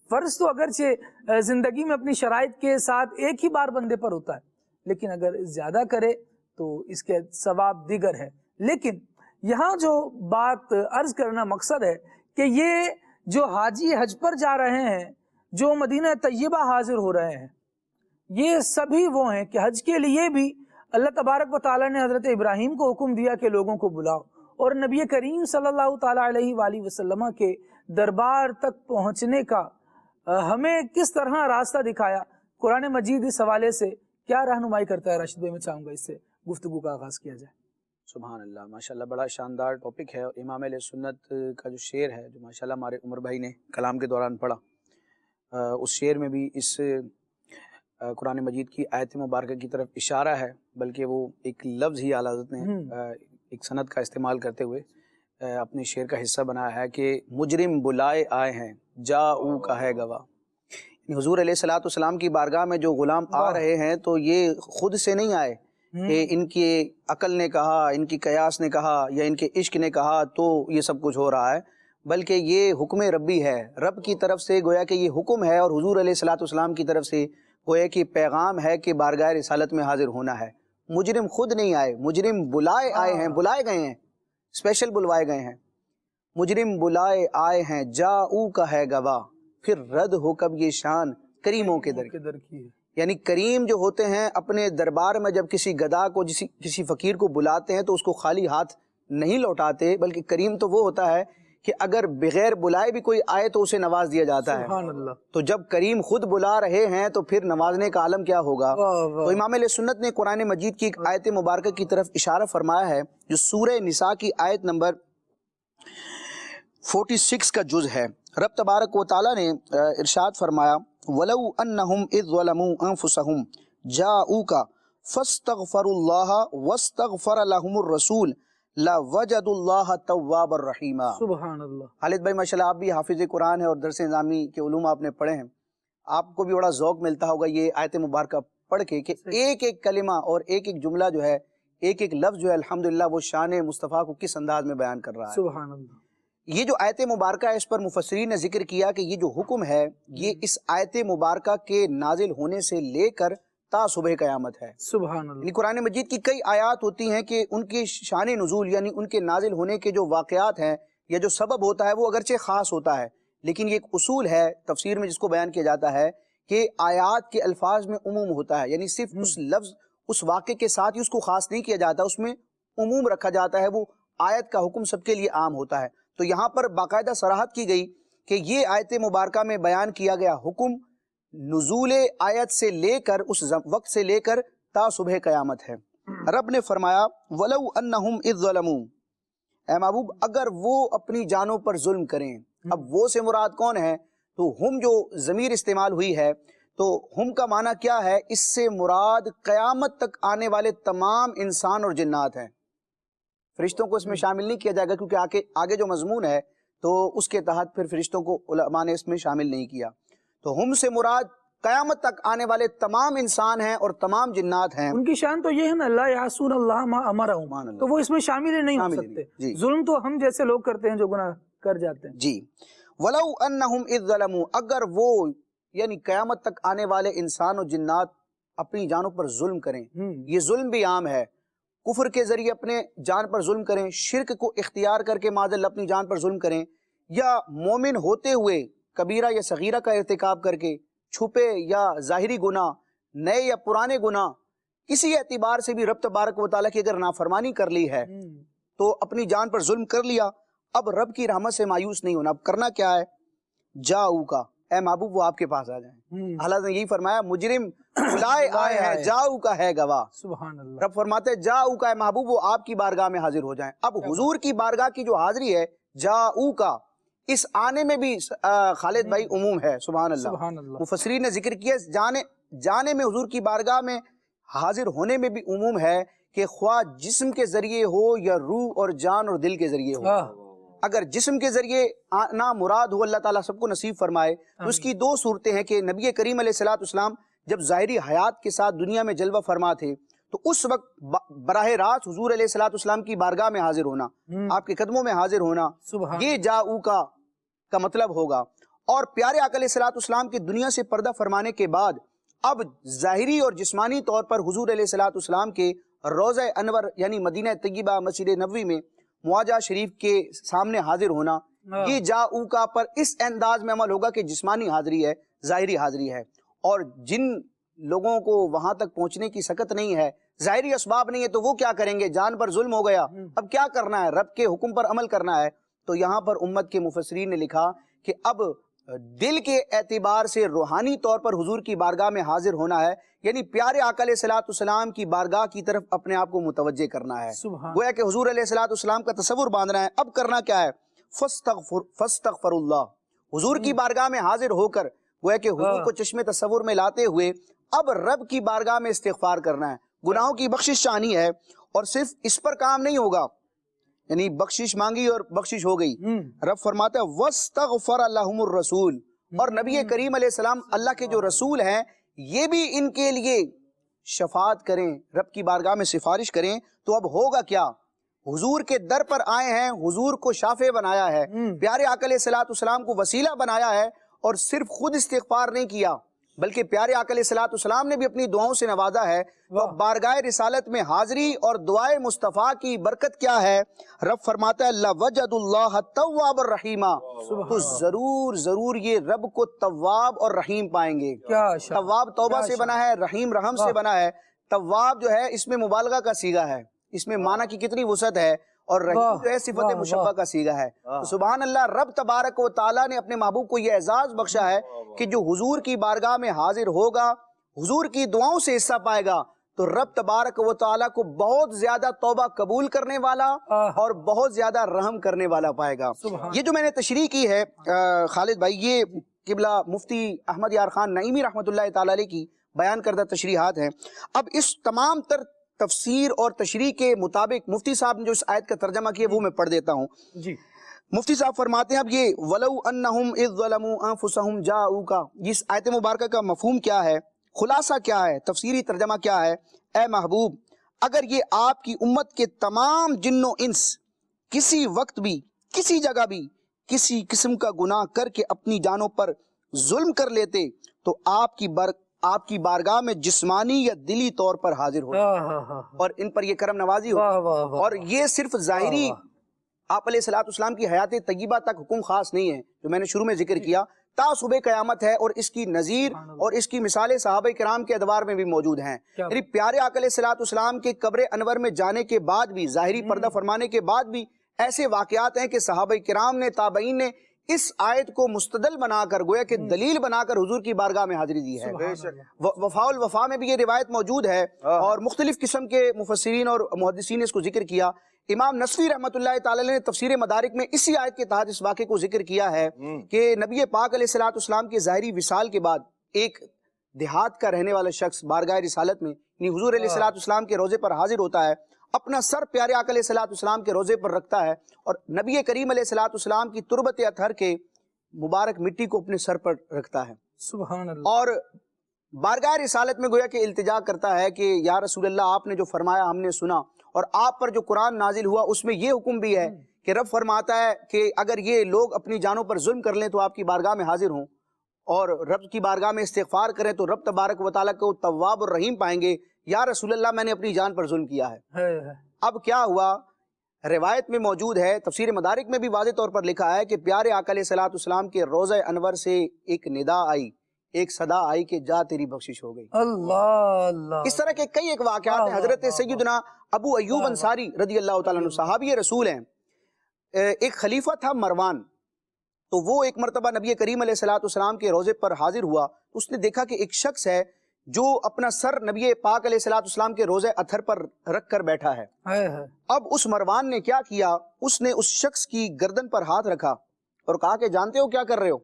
فرض تو اگرچہ زندگی میں اپنی شرائط کے ساتھ ایک ہی بار بندے پر ہوتا ہے، لیکن اگر زیادہ کرے تو اس کے ثواب دیگر ہے۔ لیکن یہاں جو بات عرض کرنا مقصد ہے کہ یہ جو حاجی حج پر جا رہے ہیں، جو مدینہ طیبہ حاضر ہو رہے ہیں، یہ سبھی وہ ہیں کہ حج کے لیے بھی اللہ تبارک و تعالیٰ نے حضرت ابراہیم کو حکم دیا کہ لوگوں کو بلاؤ، اور نبی کریم صلی اللہ تعالیٰ علیہ وآلہ وسلم کے دربار تک پہنچنے کا ہمیں کس طرح راستہ دکھایا۔ قرآن مجید اس حوالے سے کیا رہنمائی کرتا ہے؟ راشد بھائی میں چاہوں گا اس سے گفتگو کا آغاز کیا جائے۔ سبحان اللہ، ماشاءاللہ بڑا شاندار ٹاپک ہے، اور امام علیہ سنت کا جو شعر ہے جو ماشاءاللہ ہمارے عمر بھائی نے کلام کے دوران پڑھا، اس شعر میں بھی اس قرآن مجید کی آیت مبارکہ کی طرف اشارہ ہے، بلکہ وہ ایک لفظ ہی اعلیٰ حضرت نے ایک سند کا استعمال کرتے ہوئے اپنے شعر کا حصہ بنایا ہے کہ مجرم بلائے آئے ہیں جاؤ کا ہے گواہ۔ حضور علیہ السلام کی بارگاہ میں جو غلام آ رہے ہیں تو یہ خود سے نہیں آئے کہ ان کی عقل نے کہا، ان کی قیاس نے کہا، یا ان کے عشق نے کہا تو یہ سب کچھ ہو رہا ہے، بلکہ یہ حکم ربی ہے، رب کی طرف سے گویا کہ یہ حکم ہے، اور حضور علیہ السلام کی طرف سے گویا کہ پیغام ہے کہ بارگاہ رسالت میں حاضر ہونا ہے۔ مجرم خود نہیں آئے، مجرم بلائے آئے ہیں، بلائے گئے ہیں، اسپیشل بلوائے گئے ہیں۔ مجرم بلائے آئے ہیں جاؤ کا ہے گواہ، پھر رد ہو کب یہ شان کریموں کے در کی ہے۔ یعنی کریم جو ہوتے ہیں اپنے دربار میں جب کسی گدا کو کسی فقیر کو بلاتے ہیں تو اس کو خالی ہاتھ نہیں لوٹاتے، بلکہ کریم تو وہ ہوتا ہے کہ اگر بغیر بلائے بھی کوئی آئے تو اسے نواز دیا جاتا ہے۔ سبحان اللہ۔ تو جب کریم خود بلا رہے ہیں تو پھر نوازنے کا عالم کیا ہوگا۔ تو امام علیہ سنت نے قرآن مجید کی ایک آیت مبارکہ کی طرف اشارہ فرمایا ہے جو سورہ نساء کی آیت نمبر 46 کا جز ہے۔ رب تبارک و تعالیٰ نے ارشاد فرمایا وَلَوْ أَنَّهُمْ إِذْ ظَلَمُوا أَنفُسَهُمْ جَاءُوكَ فَاسْتَغْفَرُوا اللَّهَ وَاسْتَغْفَرَ لَهُمُ الرَّسُولُ لَوَجَدُوا اللَّهَ تَوَّابًا رَحِيمًا۔ سبحان اللہ۔ خالد بھائی ماشاءاللہ آپ بھی حافظ قرآن ہے اور درس نظامی کے علوم آپ نے پڑھے ہیں، آپ کو بھی بڑا ذوق ملتا ہوگا یہ آیت مبارکہ پڑھ کے کہ ایک ایک کلمہ اور ایک ایک جملہ جو ہے، ایک ایک لفظ جو ہے الحمدللہ وہ شان مصطفیٰ کو کس انداز میں بیان کر رہا ہے۔ سبحان اللہ۔ یہ جو آیت مبارکہ ہے اس پر مفسرین نے ذکر کیا کہ یہ جو حکم ہے یہ اس آیت مبارکہ کے نازل ہونے سے لے کر تا صبح قیامت ہے۔ سبحان اللہ۔ یعنی قرآن مجید کی کئی آیات ہوتی ہیں کہ ان کی شان نزول یعنی ان کے نازل ہونے کے جو واقعات ہیں یا جو سبب ہوتا ہے وہ اگرچہ خاص ہوتا ہے، لیکن یہ ایک اصول ہے تفسیر میں جس کو بیان کیا جاتا ہے کہ آیات کے الفاظ میں عموم ہوتا ہے، یعنی صرف اس لفظ اس واقعے کے ساتھ ہی اس کو خاص نہیں کیا جاتا، اس میں عموم رکھا جاتا ہے، وہ آیت کا حکم سب کے لیے عام ہوتا ہے۔ تو یہاں پر باقاعدہ صراحت کی گئی کہ یہ آیت مبارکہ میں بیان کیا گیا حکم نزول آیت سے لے کر اس وقت سے لے کر تا صبح قیامت ہے۔ رب نے فرمایا وَلَوْ أَنَّهُمْ إِذْ ظَلَمُوا، اے محبوب اگر وہ اپنی جانوں پر ظلم کریں. اب وہ سے مراد کون ہے؟ تو ہم جو ضمیر استعمال ہوئی ہے تو ہم کا معنی کیا ہے؟ اس سے مراد قیامت تک آنے والے تمام انسان اور جنات ہیں. فرشتوں کو اس میں شامل نہیں کیا جائے گا کیونکہ آگے جو مضمون ہے تو اس کے تحت پھر فرشتوں کو علماء نے اس میں شامل نہیں کیا. تو ہم سے مراد قیامت تک آنے والے تمام انسان ہیں اور تمام جنات ہیں. ان کی شان تو یہ ہے نا لا یعصون اللہ ما امرہم، تو وہ اس میں شامل ہی نہیں ہو سکتے. ظلم تو ہم جیسے لوگ کرتے ہیں جو گناہ کر جاتے ہیں. جی وَلَوْ أَنَّهُمْ إِذْ ظَلَمُوا، اگر وہ یعنی قیامت تک آنے والے انسان اور جنات اپنی جانوں پر ظلم کریں. یہ ظلم بھی عام ہے، کفر کے ذریعے اپنے جان پر ظلم کریں، شرک کو اختیار کر کے معاذ اللہ اپنی جان پر ظلم کریں، یا مومن ہوتے ہوئے کبیرہ یا صغیرہ کا ارتکاب کر کے، چھپے یا ظاہری گناہ، نئے یا پرانے گناہ، کسی اعتبار سے بھی رب تبارک و تعالیٰ کی اگر نافرمانی کر لی ہے تو اپنی جان پر ظلم کر لیا. اب رب کی رحمت سے مایوس نہیں ہونا. اب کرنا کیا ہے؟ جاؤ کا، اے محبوب وہ آپ کے پاس آ جائیں. اللہ نے یہی فرمایا مجرم بلائے آئے ہیں، جاؤ کا ہے گواہ. سبحان اللہ. رب فرماتے ہیں جاؤ کا، اے محبوب وہ آپ کی بارگاہ میں حاضر ہو جائیں. اب حضور کی بارگاہ کی جو حاضری ہے جاؤ کا، اس آنے میں بھی خالد بھائی عموم ہے. سبحان اللہ. مفسرین نے ذکر کیا جانے میں حضور کی بارگاہ میں حاضر ہونے میں بھی عموم ہے کہ خواہ جسم کے ذریعے ہو یا روح اور جان اور دل کے ذریعے ہو. اگر جسم کے ذریعے آنا مراد ہو، اللہ تعالیٰ سب کو نصیب فرمائے، تو اس کی دو صورتیں ہیں کہ نبی کریم علیہ السلام جب ظاہری حیات کے ساتھ دنیا میں جلوہ فرما تھے تو اس وقت براہ راست حضور علیہ السلام کی بارگاہ میں حاضر ہونا، آپ کے قدموں میں حاضر ہونا، یہ جاؤ کا مطلب ہوگا. اور پیارے آقا علیہ السلام کی دنیا سے پردہ فرمانے کے بعد اب ظاہری اور جسمانی طور پر حضور علیہ السلام کے روضہ انور یعنی مدینہ طیبہ مسجد نبوی میں مواجہ شریف کے سامنے حاضر ہونا، یہ جاؤ کا پر اس انداز میں عمل ہوگا کہ جسمانی حاضری ہے، ظاہری حاضری ہے. اور جن لوگوں کو وہاں تک پہنچنے کی سکت نہیں ہے، ظاہری اسباب نہیں ہے، تو وہ کیا کریں گے؟ جان پر ظلم ہو گیا، اب کیا کرنا ہے؟ رب کے حکم پر عمل کرنا ہے. تو یہاں پر امت کے مفسرین نے لکھا کہ اب دل کے اعتبار سے روحانی طور پر حضور کی بارگاہ میں حاضر ہونا ہے، یعنی پیارے آقا علیہ السلام کی بارگاہ کی طرف اپنے آپ کو متوجہ کرنا ہے. گویا کہ حضور علیہ السلام کا تصور باندھنا ہے. اب کرنا کیا ہے؟ فاستغفر اللہ. حضور کی بارگاہ میں حاضر ہو کر گویا کہ حضور کو چشم تصور میں لاتے ہوئے اب رب کی بارگاہ میں استغفار کرنا ہے، گناہوں کی بخشش چاہنی ہے. اور صرف اس پر کام نہیں ہوگا، یعنی بخشش مانگی اور بخشش ہو گئی. رب فرماتا ہے وَاسْتَغْفَرَ لَهُمُ الرَّسُولُ، اور نبی کریم علیہ السلام اللہ کے جو رسول ہیں یہ بھی ان کے لیے شفاعت کریں، رب کی بارگاہ میں سفارش کریں. تو اب ہوگا کیا؟ حضور کے در پر آئے ہیں، حضور کو شافع بنایا ہے، پیارے آقا علیہ السلام کو وسیلہ بنایا ہے، اور صرف خود استغفار نہیں کیا بلکہ پیارے آقا علیہ السلام نے بھی اپنی دعاؤں سے نوازا ہے. تو بارگاہ رسالت میں حاضری اور دعائے مصطفیٰ کی برکت کیا ہے؟ رب فرماتا ہے لَوَجَدُ اللَّهَ تَوَّابَ الرَّحِيمَ، تو ضرور یہ رب کو تواب اور رحیم پائیں گے. تواب توبہ سے بنا ہے، رحیم رحم سے بنا ہے. تواب جو ہے اس میں مبالغہ کا صیغہ ہے، اس میں معنی کی کتنی وسعت ہے، اور رحیم جو ہے صفت مشبہ کا صیغہ ہے. سبحان اللہ. رب تبارک و تعالیٰ نے اپنے محبوب کو یہ اعزاز بخشا ہے کہ جو حضور کی بارگاہ میں حاضر ہوگا، حضور کی دعاؤں سے حصہ پائے گا، تو رب تبارک و تعالیٰ کو بہت زیادہ توبہ قبول کرنے والا اور بہت زیادہ رحم کرنے والا پائے گا. یہ جو میں نے تشریح کی ہے خالد بھائی، یہ قبلہ مفتی احمد یار خان نعیمی رحمۃ اللہ تعالیٰ علیہ کی بیان کردہ تشریحات ہیں. اب اس تمام تر تفسیر اور تشریح کے مطابق مفتی صاحب نے جو اس آیت کا ترجمہ کیا وہ میں پڑھ دیتا ہوں. مفتی صاحب فرماتے ہیں اب یہ وَلَوْ أَنَّهُمْ إِذْ ظَلَمُوا أَنفُسَهُمْ جَاءُوكَ، اس آیت مبارکہ کا مفہوم کیا ہے، خلاصہ کیا ہے، تفسیری ترجمہ کیا ہے؟ اے محبوب اگر یہ آپ کی امت کے تمام جن و انس کسی وقت بھی کسی جگہ بھی کسی قسم کا گناہ کر کے اپنی جانوں پر ظلم کر لیتے تو آپ کی بارگاہ میں جسمانی یا دلی طور پر حاضر ہو اور ان پر یہ کرم نوازی ہو. اور یہ صرف ظاہری آپ علیہ السلام کی حیات طیبہ تک حکم خاص نہیں ہے جو میں نے شروع میں ذکر کیا، تا صبح قیامت ہے، اور اس کی نظیر اور اس کی مثالیں صحابہ کرام کے ادوار میں بھی موجود ہیں. یعنی پیارے آقا علیہ السلام کے قبر انور میں جانے کے بعد بھی، ظاہری پردہ فرمانے کے بعد بھی ایسے واقعات ہیں کہ صحابہ کرام نے، تابعین نے اس آیت کو مستدل بنا کر گویا کہ دلیل بنا کر حضور کی بارگاہ میں حاضری دی ہے۔ وفاء الوفا میں بھی یہ روایت موجود ہے اور مختلف قسم کے مفسرین اور محدثین نے اس کو ذکر کیا۔ امام نصفی رحمۃ اللہ تعالی نے تفسیر مدارک میں اسی آیت کے تحت اس واقعے کو ذکر کیا ہے کہ نبی پاک علیہ الصلوۃ والسلام کے ظاہری وصال کے بعد ایک دیہات کا رہنے والا شخص بارگاہ رسالت میں یعنی حضور علیہ الصلوۃ والسلام کے روضے پر حاضر ہوتا ہے، اپنا سر پیارے آقا علیہ الصلوۃ والسلام کے روضے پر رکھتا ہے اور نبی کریم علیہ الصلوۃ والسلام کی تربت اطہر کے مبارک مٹی کو اپنے سر پر رکھتا ہے، سبحان اللہ، اور بارگاہ رسالت میں گویا کہ التجا کرتا ہے کہ یا رسول اللہ آپ نے جو فرمایا ہم نے سنا، اور آپ پر جو قرآن نازل ہوا اس میں یہ حکم بھی ہے کہ رب فرماتا ہے کہ اگر یہ لوگ اپنی جانوں پر ظلم کر لیں تو آپ کی بارگاہ میں حاضر ہوں اور رب کی بارگاہ میں استغفار کریں تو رب تبارک و تعالیٰ کو تواب اور رحیم پائیں گے۔ یا رسول اللہ میں نے اپنی جان پر ظلم کیا ہے۔ اب کیا ہوا، روایت میں موجود ہے، تفسیر مدارک میں بھی واضح طور پر لکھا ہے کہ پیارے آقا علیہ الصلوۃ والسلام کے روضہ انور سے ایک ندا آئی، ایک صدا آئی کہ جا تیری بخشش ہو گئی۔ اللہ اللہ، اس طرح کے کئی ایک واقعات ہیں۔ حضرت سیدنا ابو ایوب انصاری رضی اللہ تعالیٰ عنہ صحابی رسول ہیں، ایک خلیفہ تھا مروان، تو وہ ایک مرتبہ نبی کریم علیہ الصلوۃ والسلام کے روضے پر حاضر ہوا، اس نے دیکھا کہ ایک شخص ہے جو اپنا سر نبی پاک علیہ الصلوۃ والسلام کے روضہ اطہر پر رکھ کر بیٹھا ہے۔ اب اس مروان نے کیا کیا، اس نے اس شخص کی گردن پر ہاتھ رکھا اور کہا کہ جانتے ہو کیا کر رہے ہو؟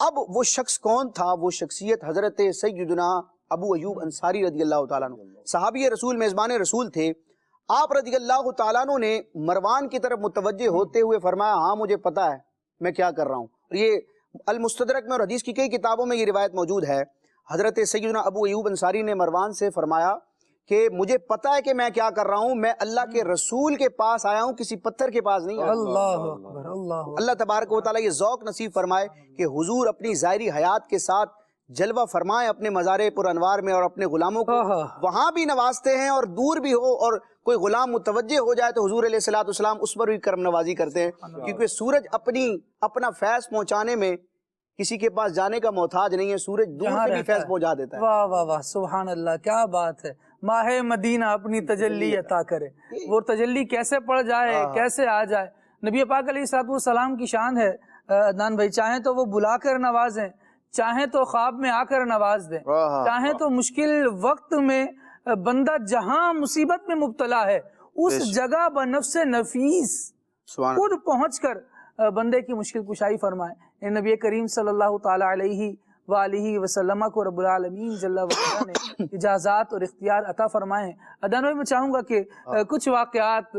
اب وہ شخص کون تھا؟ وہ شخصیت حضرت سیدنا ابو ایوب انصاری رضی اللہ تعالیٰ عنہ، صحابی رسول، میزبان رسول تھے۔ آپ رضی اللہ تعالیٰ عنہ نے مروان کی طرف متوجہ ہوتے ہوئے فرمایا ہاں مجھے پتا ہے میں کیا کر رہا ہوں۔ اور یہ المستدرک میں اور حدیث کی کئی کتابوں میں یہ روایت موجود ہے۔ حضرت سیدنا ابو ایوب انصاری نے مروان سے فرمایا کہ مجھے پتا ہے کہ میں کیا کر رہا ہوں، میں اللہ کے رسول کے پاس آیا ہوں، کسی پتھر کے پاس نہیں آیا۔ اللہ اکبر، اللہ تبارک و تعالیٰ یہ ذوق نصیب فرمائے کہ حضور اپنی ظاہری حیات کے ساتھ جلوہ فرمائے اپنے مزار پر انوار میں، اور اپنے غلاموں کو وہاں بھی نوازتے ہیں، اور دور بھی ہو اور کوئی غلام متوجہ ہو جائے تو حضور علیہ الصلوۃ والسلام اس پر بھی کرم نوازی کرتے ہیں، کیونکہ سورج اپنا فیض پہنچانے میں کسی کے پاس جانے کا محتاج نہیں ہے، سورج دور سے بھی فیض پہنچا دیتا ہے۔ واہ واہ واہ، سبحان اللہ، کیا بات ہے۔ ماہ مدینہ اپنی تجلی عطا کرے، وہ تجلی کیسے پڑ جائے، کیسے آ جائے۔ نبی پاک علیہ الصلوۃ والسلام کی شان ہے عدنان بھائی، چاہیں تو وہ بلا کر نوازیں، چاہیں تو خواب میں آ کر نواز دیں، چاہیں تو مشکل وقت میں بندہ جہاں مصیبت میں مبتلا ہے اس جگہ بنفس نفیس خود پہنچ کر بندے کی مشکل کشائی فرمائے۔ نبی کریم صلی اللہ تعالی علیہ وآلہ وسلم کو رب العالمین جل وعلا نے اجازات اور اختیار عطا فرمائے ہیں۔ عدنان بھائی میں چاہوں گا کہ کچھ واقعات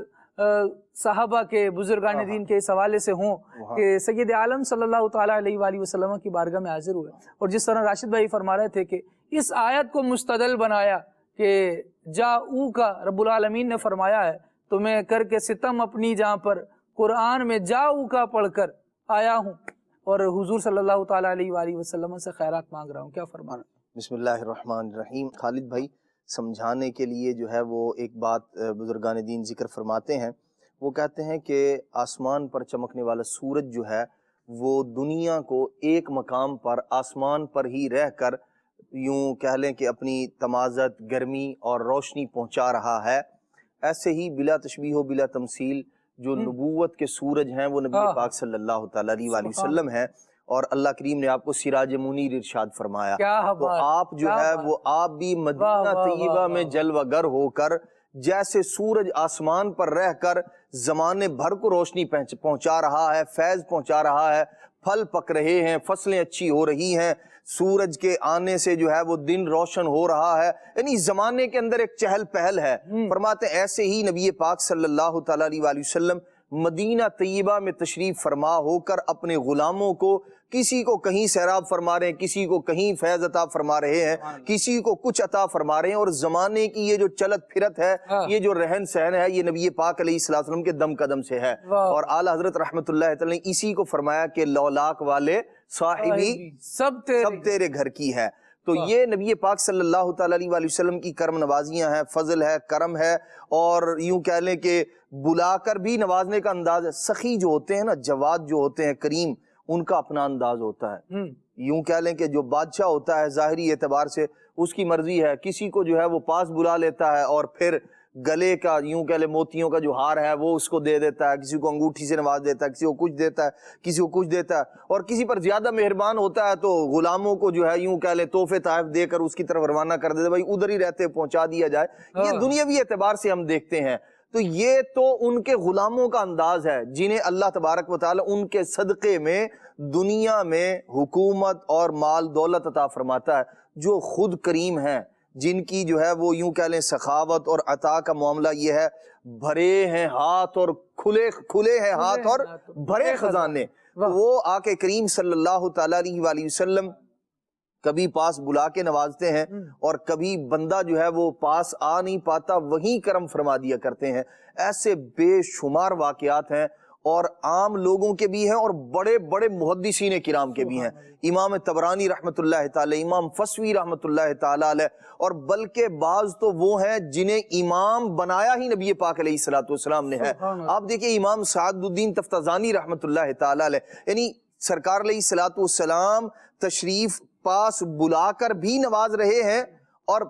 صحابہ کے، بزرگان دین کے اس حوالے سے ہوں کہ سید عالم صلی اللہ تعالیٰ علیہ وآلہ وسلم کی بارگاہ میں حاضر ہوئے، اور جس طرح راشد بھائی فرما رہے تھے کہ اس آیت کو مستدل بنایا کہ جاؤ کا رب العالمین نے فرمایا ہے تو میں کر کے ستم اپنی جہاں پر قرآن میں جاؤ کا پڑھ کر آیا ہوں اور حضور صلی اللہ تعالیٰ علیہ وآلہ وسلم سے خیرات مانگ رہا ہوں۔ کیا فرمانا؟ بسم اللہ الرحمن الرحیم۔ خالد بھائی سمجھانے کے لیے جو ہے وہ ایک بات بزرگان دین ذکر فرماتے ہیں، وہ کہتے ہیں کہ آسمان پر چمکنے والا سورج جو ہے وہ دنیا کو ایک مقام پر آسمان پر ہی رہ کر یوں کہہ لیں کہ اپنی تمازت، گرمی اور روشنی پہنچا رہا ہے۔ ایسے ہی بلا تشبیہ و بلا تمثیل جو نبوت کے سورج ہیں وہ نبی پاک صلی اللہ تعالیٰ علیہ وآلہ وسلم ہیں، اور اللہ کریم نے آپ کو سراج منیر ارشاد فرمایا، تو آپ جو ہے وہ آپ بھی مدینہ طیبہ میں جلوہ گر ہو کر جیسے سورج آسمان پر رہ کر زمانے بھر کو روشنی پہنچا رہا ہے، فیض پہنچا رہا ہے، پھل پک رہے ہیں، فصلیں اچھی ہو رہی ہیں، سورج کے آنے سے جو ہے وہ دن روشن ہو رہا ہے، یعنی زمانے کے اندر ایک چہل پہل ہے۔ فرماتے ہیں ایسے ہی نبی پاک صلی اللہ تعالیٰ علیہ وآلہ وسلم مدینہ طیبہ میں تشریف فرما ہو کر اپنے غلاموں کو، کسی کو کہیں سیراب فرما رہے ہیں، کسی کو کہیں فیض عطا فرما رہے ہیں، کسی کو کچھ عطا فرما رہے ہیں، اور زمانے کی یہ جو چلت پھرت ہے، یہ جو رہن سہن ہے، یہ نبی پاک علیہ السلام کے دم قدم سے ہے۔ اور اعلیٰ حضرت رحمت اللہ تعالی نے اسی کو فرمایا کہ لولاک والے صاحبی سب تیرے گھر کی ہے۔ تو یہ نبی پاک صلی اللہ تعالیٰ علیہ وآلہ وسلم کی کرم نوازیاں ہیں، فضل ہے، کرم ہے، اور یوں کہہ لیں کہ بلا کر بھی نوازنے کا انداز ہے۔ سخی جو ہوتے ہیں نا، جواد جو ہوتے ہیں، کریم، ان کا اپنا انداز ہوتا ہے۔ یوں کہہ لیں کہ جو بادشاہ ہوتا ہے ظاہری اعتبار سے اس کی مرضی ہے، کسی کو جو ہے وہ پاس بلا لیتا ہے اور پھر گلے کا یوں کہہ لے موتیوں کا جو ہار ہے وہ اس کو دے دیتا ہے، کسی کو انگوٹھی سے نواز دیتا ہے، کسی کو کچھ دیتا ہے، کسی کو کچھ دیتا ہے، اور کسی پر زیادہ مہربان ہوتا ہے تو غلاموں کو جو ہے یوں کہہ لے تحفے تحائف دے کر اس کی طرف روانہ کر دیتا ہے، بھائی ادھر ہی رہتے پہنچا دیا جائے۔ یہ دنیاوی اعتبار سے ہم دیکھتے ہیں تو یہ تو ان کے غلاموں کا انداز ہے جنہیں اللہ تبارک و تعالی ان کے صدقے میں دنیا میں حکومت اور مال دولت عطا فرماتا ہے، جو خود کریم ہیں، جن کی جو ہے وہ یوں کہہ لیں سخاوت اور عطا کا معاملہ یہ ہے، بھرے ہیں ہاتھ اور کھلے ہیں ہاتھ اور بھرے خزانے۔ وہ آقا کریم صلی اللہ تعالی علیہ وآلہ وسلم کبھی پاس بلا کے نوازتے ہیں اور کبھی بندہ جو ہے وہ پاس آ نہیں پاتا وہیں کرم فرما دیا کرتے ہیں۔ ایسے بے شمار واقعات ہیں، اور عام لوگوں کے بھی ہیں اور بڑے بڑے محدثین کرام کے بھی ہیں، امام طبرانی رحمت اللہ تعالی، امام فسوی رحمت اللہ تعالی علیہ، اور بلکہ بعض تو وہ ہیں جنہیں امام بنایا ہی نبی پاک علیہ الصلوۃ والسلام نے ہے۔ آپ دیکھیں امام سعد الدین تفتازانی رحمت اللہ تعالی علیہ، یعنی سرکار علیہ الصلوۃ والسلام تشریف پاس بلا کر بھی نواز رہے ہیں اور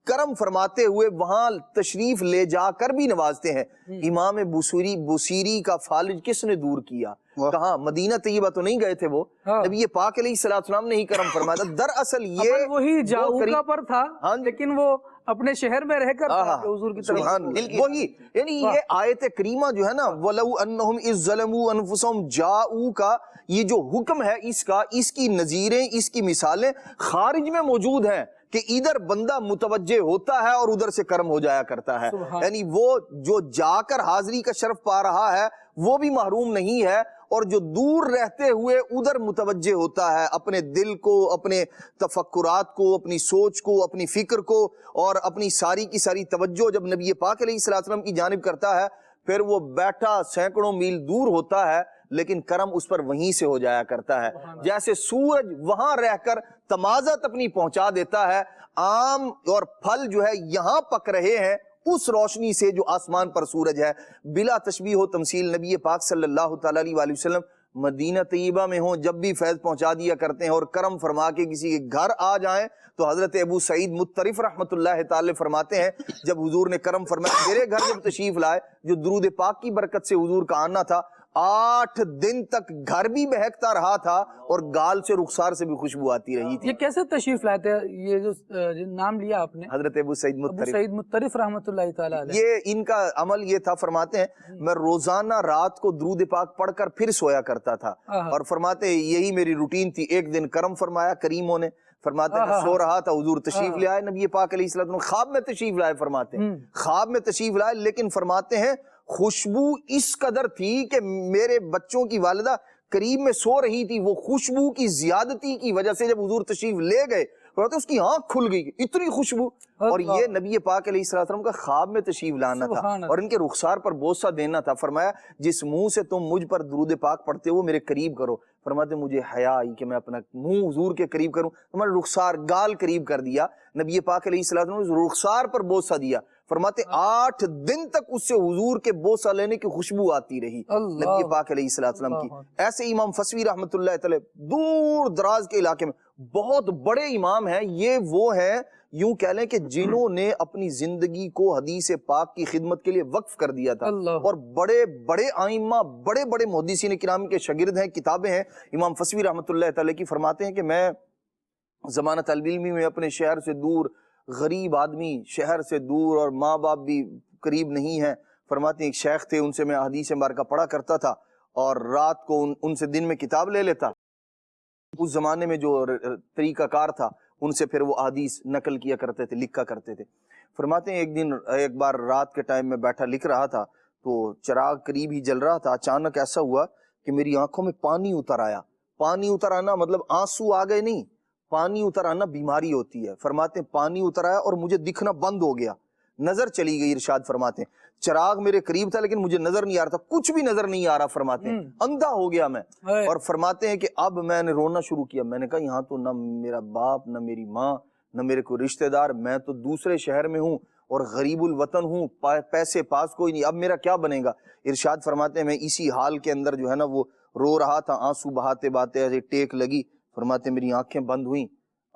کرم فرماتے ہوئے وہاں تشریف لے جا کر بھی نوازتے ہیں۔ امام بصیری کا فالج کس نے دور کیا؟ کہاں؟ مدینہ طیبہ تو نہیں گئے تھے وہ، نبی پاک علیہ السلام نے ہی کرم فرمایا تھا۔ دراصل یہ وہی جاؤکا پر تھا لیکن وہ اپنے شہر میں رہ کر حضور کی طرف وہی، یعنی یہ آیت کریمہ جو ہے نا وَلَوْ أَنَّهُمْ إِذْ ظَلَمُوا أَنفُسَهُمْ جَاءُوكَ، یہ جو حکم ہے اس کی نظیریں، اس کی مثالیں خارج میں موجود ہیں کہ ادھر بندہ متوجہ ہوتا ہے اور ادھر سے کرم ہو جایا کرتا ہے، یعنی وہ جو جا کر حاضری کا شرف پا رہا ہے وہ بھی محروم نہیں ہے، اور جو دور رہتے ہوئے ادھر متوجہ ہوتا ہے اپنے دل کو، اپنے تفکرات کو، اپنی سوچ کو، اپنی فکر کو، اور اپنی ساری کی ساری توجہ جب نبی پاک علیہ السلام کی جانب کرتا ہے، پھر وہ بیٹھا سینکڑوں میل دور ہوتا ہے لیکن کرم اس پر وہیں سے ہو جایا کرتا ہے۔ جیسے سورج وہاں رہ کر تمازت اپنی پہنچا دیتا ہے، آم اور پھل جو ہے یہاں پک رہے ہیں اس روشنی سے جو آسمان پر سورج ہے، بلا تشبیہ و تمثیل نبی پاک صلی اللہ تعالی علیہ وآلہ وسلم مدینہ طیبہ میں ہوں جب بھی فیض پہنچا دیا کرتے ہیں، اور کرم فرما کے کسی کے گھر آ جائیں تو حضرت ابو سعید مطرف رحمت اللہ تعالی فرماتے ہیں جب حضور نے کرم فرمایا، میرے گھر جب تشریف لائے، جو درود پاک کی برکت سے حضور کا آنا تھا، 8 دن تک گھر بھی مہکتا رہا تھا اور گال سے رخسار سے بھی خوشبو آتی رہی تھی۔ یہ کیسے تشریف لاتے ہیں؟ یہ جو نام لیا آپ نے حضرت ابو سعید مطرف رحمت اللہ تعالی علیہ، یہ ان کا عمل یہ تھا، فرماتے ہیں میں روزانہ رات کو درود پاک پڑھ کر پھر سویا کرتا تھا، اور فرماتے ہیں یہی میری روٹین تھی۔ ایک دن کرم فرمایا کریموں نے، فرماتے ہیں سو رہا تھا، حضور تشریف لے آئے، نبی پاک علیہ السلام خواب میں تشریف لائے، فرماتے ہیں خواب میں تشریف لائے، لیکن فرماتے ہیں خوشبو اس قدر تھی کہ میرے بچوں کی والدہ قریب میں سو رہی تھی، وہ خوشبو کی زیادتی کی وجہ سے جب حضور تشریف لے گئے اس کی آنکھ کھل گئی، اتنی خوشبو۔ اور یہ نبی پاک علیہ السلام کا خواب میں تشریف لانا تھا اور ان کے رخسار پر بوسہ دینا تھا۔ فرمایا جس منہ سے تم مجھ پر درود پاک پڑھتے ہو میرے قریب کرو۔ فرماتے مجھے حیا آئی کہ میں اپنا منہ حضور کے قریب کروں، تمہارا رخسار گال قریب کر دیا، نبی پاک علیہ السلام نے رخسار پر بوسہ دیا۔ فرماتے 8 دن تک اس سے حضور کے بوسہ لینے کی خوشبو آتی رہی نبی پاک علیہ السلام کی۔ ایسے امام فسوی رحمت اللہ تعالی دور دراز کے علاقے میں بہت بڑے امام ہیں، یہ وہ ہیں یوں کہہ لیں کہ جنہوں نے اپنی زندگی کو حدیث پاک کی خدمت کے لیے وقف کر دیا تھا، اور بڑے بڑے ائمہ، بڑے بڑے محدثین کرام کے شاگرد ہیں، کتابیں ہیں۔ امام فسوی رحمت اللہ تعالی کی فرماتے ہیں کہ میں زمانہ طالب علمی میں اپنے شہر سے دور، غریب آدمی، شہر سے دور، اور ماں باپ بھی قریب نہیں ہیں، فرماتے ہیں ایک شیخ تھے، ان سے میں حدیث مبارکہ پڑھا کرتا تھا اور رات کو ان سے دن میں کتاب لے لیتا۔ اس زمانے میں جو طریقہ کار تھا ان سے پھر وہ حدیث نقل کیا کرتے تھے، لکھا کرتے تھے۔ فرماتے ہیں ایک بار رات کے ٹائم میں بیٹھا لکھ رہا تھا تو چراغ قریب ہی جل رہا تھا، اچانک ایسا ہوا کہ میری آنکھوں میں پانی اتر آیا۔ پانی اتر آنا مطلب آنسو آ گئے نہیں، پانی اتر آنا بیماری ہوتی ہے۔ فرماتے ہیں پانی اتر آیا اور مجھے دکھنا بند ہو گیا، نظر چلی گئی۔ ارشاد فرماتے ہیں چراغ میرے قریب تھا لیکن مجھے نظر نہیں آ رہا تھا، کچھ بھی نظر نہیں آ رہا، فرماتے ہیں اندھا ہو گیا میں۔ اور فرماتے ہیں کہ اب میں نے رونا شروع کیا، میں نے کہا یہاں تو نہ میرا باپ، نہ میری ماں، نہ میرے کوئی رشتہ دار، میں تو دوسرے شہر میں ہوں اور غریب الوطن ہوں، پیسے پاس کوئی نہیں، اب میرا کیا بنے گا۔ ارشاد فرماتے ہیں میں اسی حال کے اندر جو ہے نا وہ رو رہا تھا، آنسو بہاتے بہاتے ایسے ٹیک لگی۔ فرماتے میری آنکھیں بند ہوئیں،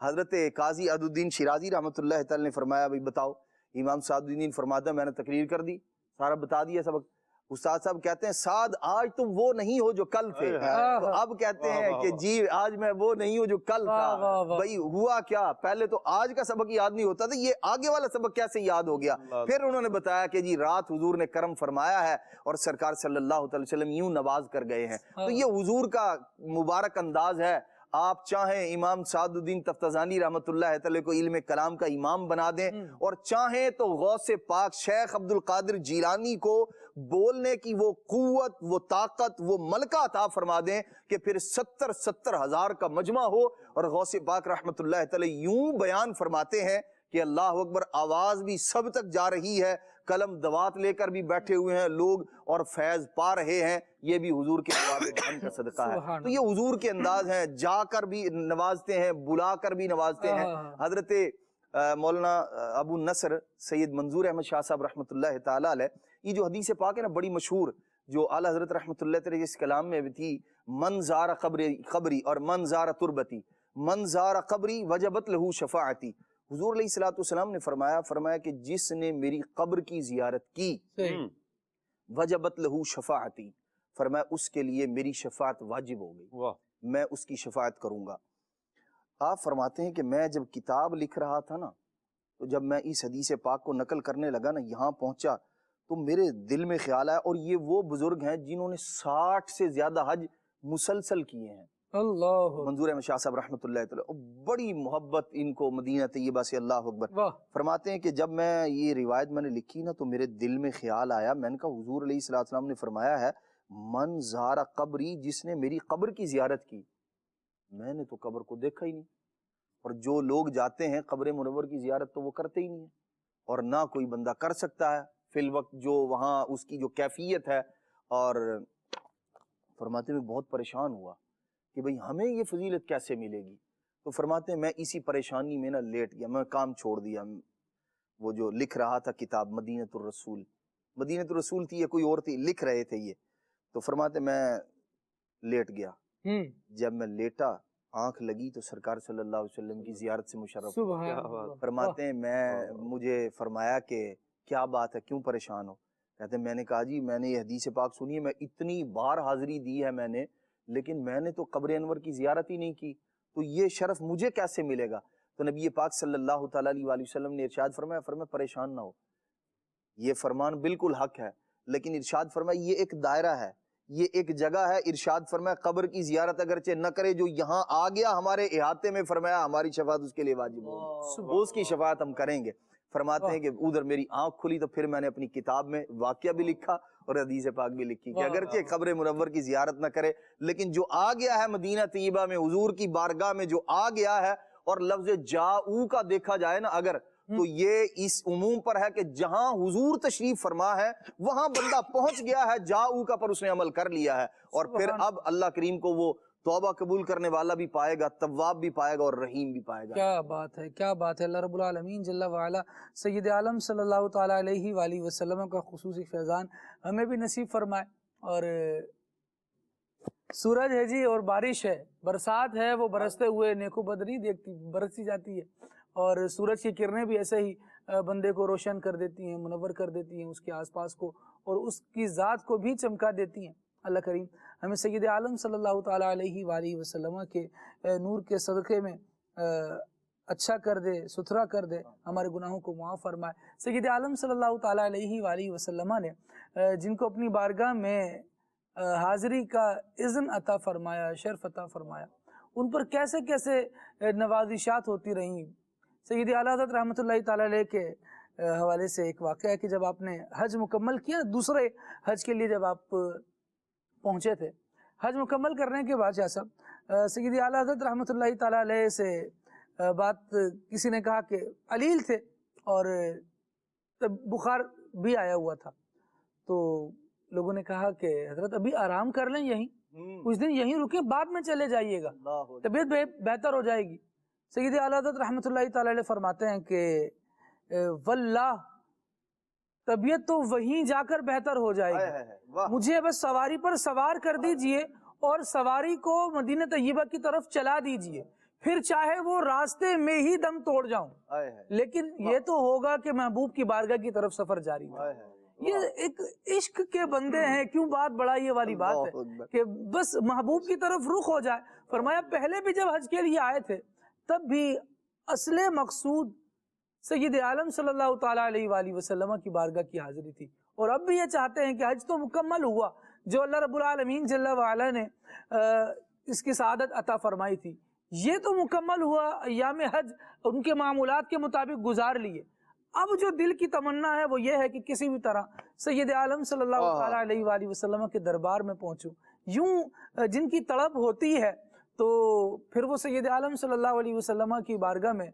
حضرت قاضی عددین شیرازی رحمۃ اللہ تعالی نے فرمایا بھائی بتاؤ، امام سعد الدین فرماتا ہے میں نے تقریر کر دی، سارا بتا دیا سبق۔ استاد صاحب کہتے ہیں سعد آج تم وہ نہیں ہو جو کل تھے، تو اب کہتے ہیں کہ جی آج میں وہ نہیں ہوں جو کل تھا۔ بھائی ہوا کیا، پہلے تو آج کا سبق یاد نہیں ہوتا تھا، یہ آگے والا سبق کیسے یاد ہو گیا؟ پھر انہوں نے بتایا کہ جی رات حضور نے کرم فرمایا ہے اور سرکار صلی اللہ علیہ وسلم یوں نواز کر گئے ہیں۔ تو یہ حضور کا مبارک انداز ہے۔ آپ چاہیں امام سعد الدین تفتزانی رحمۃ اللہ تعالی کو علم کلام کا امام بنا دیں، اور چاہیں تو غوث پاک شیخ عبد القادر جیلانی کو بولنے کی وہ قوت، وہ طاقت، وہ ملکہ عطا فرما دیں کہ پھر 70 ہزار کا مجمع ہو اور غوث پاک رحمۃ اللہ تعالی یوں بیان فرماتے ہیں کہ اللہ اکبر، آواز بھی سب تک جا رہی ہے، قلم دوات لے کر بھی بیٹھے ہوئے ہیں لوگ اور فیض پا رہے ہیں، یہ بھی حضور کے جان کا صدقہ ہے۔ تو یہ حضور کے انداز ہیں، جا کر بھی نوازتے ہیں، بلا کر بھی نوازتے ہیں۔ حضرت مولانا ابو نصر سید منظور احمد شاہ صاحب رحمۃ اللہ تعالی علیہ، یہ جو حدیث پاک ہے نا بڑی مشہور، جو اعلیٰ حضرت رحمۃ اللہ تعالی اس کلام میں بھی تھی، من زار قبری اور من زار تربتی، من زار قبری وجبت لہو شفاعتی۔ حضور علیہ الصلوۃ والسلام نے فرمایا کہ جس نے میری قبر کی زیارت کی وجبت لہو شفاعتی، فرمایا اس کے لیے میری شفاعت واجب ہو گئی، میں اس کی شفاعت کروں گا۔ آپ فرماتے ہیں کہ میں جب کتاب لکھ رہا تھا نا، تو جب میں اس حدیث پاک کو نقل کرنے لگا نا، یہاں پہنچا تو میرے دل میں خیال آیا، اور یہ وہ بزرگ ہیں جنہوں نے 60 سے زیادہ حج مسلسل کیے ہیں، اللہ منظور احمد شاہ صاحب رحمۃ اللہ تعالی، بڑی محبت ان کو مدینہ طیبہ سے، اللہ اکبر۔ فرماتے ہیں کہ جب میں یہ روایت میں نے لکھی نا، تو میرے دل میں خیال آیا، میں نے کہا حضور علیہ الصلوۃ والسلام نے فرمایا ہے من زار قبری، جس نے میری قبر کی زیارت کی، میں نے تو قبر کو دیکھا ہی نہیں، اور جو لوگ جاتے ہیں قبر منور کی زیارت تو وہ کرتے ہی نہیں ہیں، اور نہ کوئی بندہ کر سکتا ہے فی الوقت جو وہاں اس کی جو کیفیت ہے۔ اور فرماتے میں بہت پریشان ہوا کہ بھئی ہمیں یہ فضیلت کیسے ملے گی؟ تو فرماتے ہیں میں اسی پریشانی میں نہ لیٹ گیا، میں کام چھوڑ دیا، وہ جو لکھ رہا تھا کتاب مدینۃ الرسول، مدینۃ الرسول تھی یا کوئی اور تھی، لکھ رہے تھے یہ، تو فرماتے میں لیٹ گیا، جب میں لیٹا آنکھ لگی تو سرکار صلی اللہ علیہ وسلم کی زیارت سے مشرف ہوا۔ فرماتے ہیں مجھے فرمایا کہ کیا بات ہے، کیوں پریشان ہو؟ کہتے ہیں میں نے کہا جی میں نے یہ حدیث پاک سنی ہے، میں اتنی بار حاضری دی ہے میں نے، لیکن میں نے تو قبر انور کی زیارت ہی نہیں کی، تو یہ شرف مجھے کیسے ملے گا؟ تو نبی پاک صلی اللہ تعالیٰ علیہ وسلم نے ارشاد فرمایا پریشان نہ ہو، یہ فرمان بالکل حق ہے، لیکن ارشاد فرمایا یہ ایک دائرہ ہے، یہ ایک جگہ ہے، ارشاد فرمایا قبر کی زیارت اگرچہ نہ کرے، جو یہاں آ گیا ہمارے احاطے میں، فرمایا ہماری شفاعت اس کے لیے واجب ہوگی، اس کی شفاعت ہم کریں گے۔ فرماتے ہیں کہ ادھر میری آنکھ کھلی تو پھر میں نے اپنی کتاب میں واقعہ بھی لکھا اور حدیث پاک بھی لکھی کہ اگرچہ قبر منور کی زیارت نہ کرے، لیکن جو آ گیا ہے مدینہ طیبہ میں حضور کی بارگاہ میں جو آ گیا ہے، اور لفظ جاؤ کا دیکھا جائے نا اگر، تو یہ اس عموم پر ہے کہ جہاں حضور تشریف فرما ہے وہاں بندہ پہنچ گیا ہے، جاؤ کا پر اس نے عمل کر لیا ہے، اور پھر اب اللہ کریم کو وہ توبہ قبول کرنے والا بھی پائے گا، تواب بھی پائے گا اور رحیم بھی پائے گا۔ کیا بات ہے، کیا بات ہے۔ اللہ رب العالمین جل وعلا سید عالم صلی اللہ تعالیٰ علیہ وآلہ وسلم کا خصوصی فیضان ہمیں بھی نصیب فرمائے۔ اور سورج ہے جی اور بارش ہے، برسات ہے، وہ برستے ہوئے نیکو بد نہیں دیکھتی، برسی جاتی ہے، اور سورج کی کرنیں بھی ایسے ہی بندے کو روشن کر دیتی ہیں، منور کر دیتی ہیں، اس کے آس پاس کو اور اس کی ذات کو بھی چمکا دیتی ہیں۔ اللہ کریم ہمیں سید عالم صلی اللہ تعالیٰ علیہ وآلہ وسلم کے نور کے صدقے میں اچھا کر دے، ستھرا کر دے، ہمارے گناہوں کو معاف فرمائے۔ سید عالم صلی اللہ تعالیٰ علیہ وآلہ وسلم نے جن کو اپنی بارگاہ میں حاضری کا اذن عطا فرمایا، شرف عطا فرمایا، ان پر کیسے کیسے نوازشات ہوتی رہیں۔ سید اعلیٰ حضرت رحمۃ اللہ تعالیٰ علیہ کے حوالے سے ایک واقعہ ہے کہ جب آپ نے حج مکمل کیا، دوسرے حج کے لیے جب آپ پہنچے تھے، حج مکمل کرنے کے بعد شاہ صاحب سید اعلیٰ حضرت رحمۃ اللہ تعالیٰ علیہ سے بات کسی نے کہا کہ علیل تھے اور بخار بھی آیا ہوا تھا، تو لوگوں نے کہا کہ حضرت ابھی آرام کر لیں، یہیں کچھ دن یہیں رکیں، بعد میں چلے جائیے گا، طبیعت بہتر ہو جائے گی۔ سید اعلیٰ حضرت رحمۃ اللہ تعالیٰ علیہ فرماتے ہیں کہ واللہ طبیعت تو وہیں جا کر بہتر ہو جائے گی، مجھے بس سواری پر سوار کر دیجئے اور سواری کو مدینہ طیبہ کی طرف چلا دیجئے، پھر چاہے وہ راستے میں ہی دم توڑ جاؤں، لیکن یہ تو ہوگا کہ محبوب کی بارگاہ کی طرف سفر جاری ہے۔ یہ ایک عشق کے بندے ہیں، کیوں بات بڑھائی یہ والی بات ہے کہ بس محبوب کی طرف رخ ہو جائے۔ فرمایا پہلے بھی جب حج کے لیے آئے تھے تب بھی اصل مقصود سید عالم صلی اللہ تعالیٰ علیہ وآلہ وسلم کی بارگاہ کی حاضری تھی، اور اب بھی یہ چاہتے ہیں کہ حج تو مکمل ہوا، جو اللہ رب العالمین جل وعلا نے اس کی سعادت عطا فرمائی تھی، یہ تو مکمل ہوا، ایام حج ان کے معمولات کے مطابق گزار لیے۔ اب جو دل کی تمنا ہے وہ یہ ہے کہ کسی بھی طرح سید عالم صلی اللہ تعالیٰ علیہ وآلہ وسلم کے دربار میں پہنچوں۔ یوں جن کی طلب ہوتی ہے تو پھر وہ سید عالم صلی اللہ علیہ وسلم کی بارگاہ میں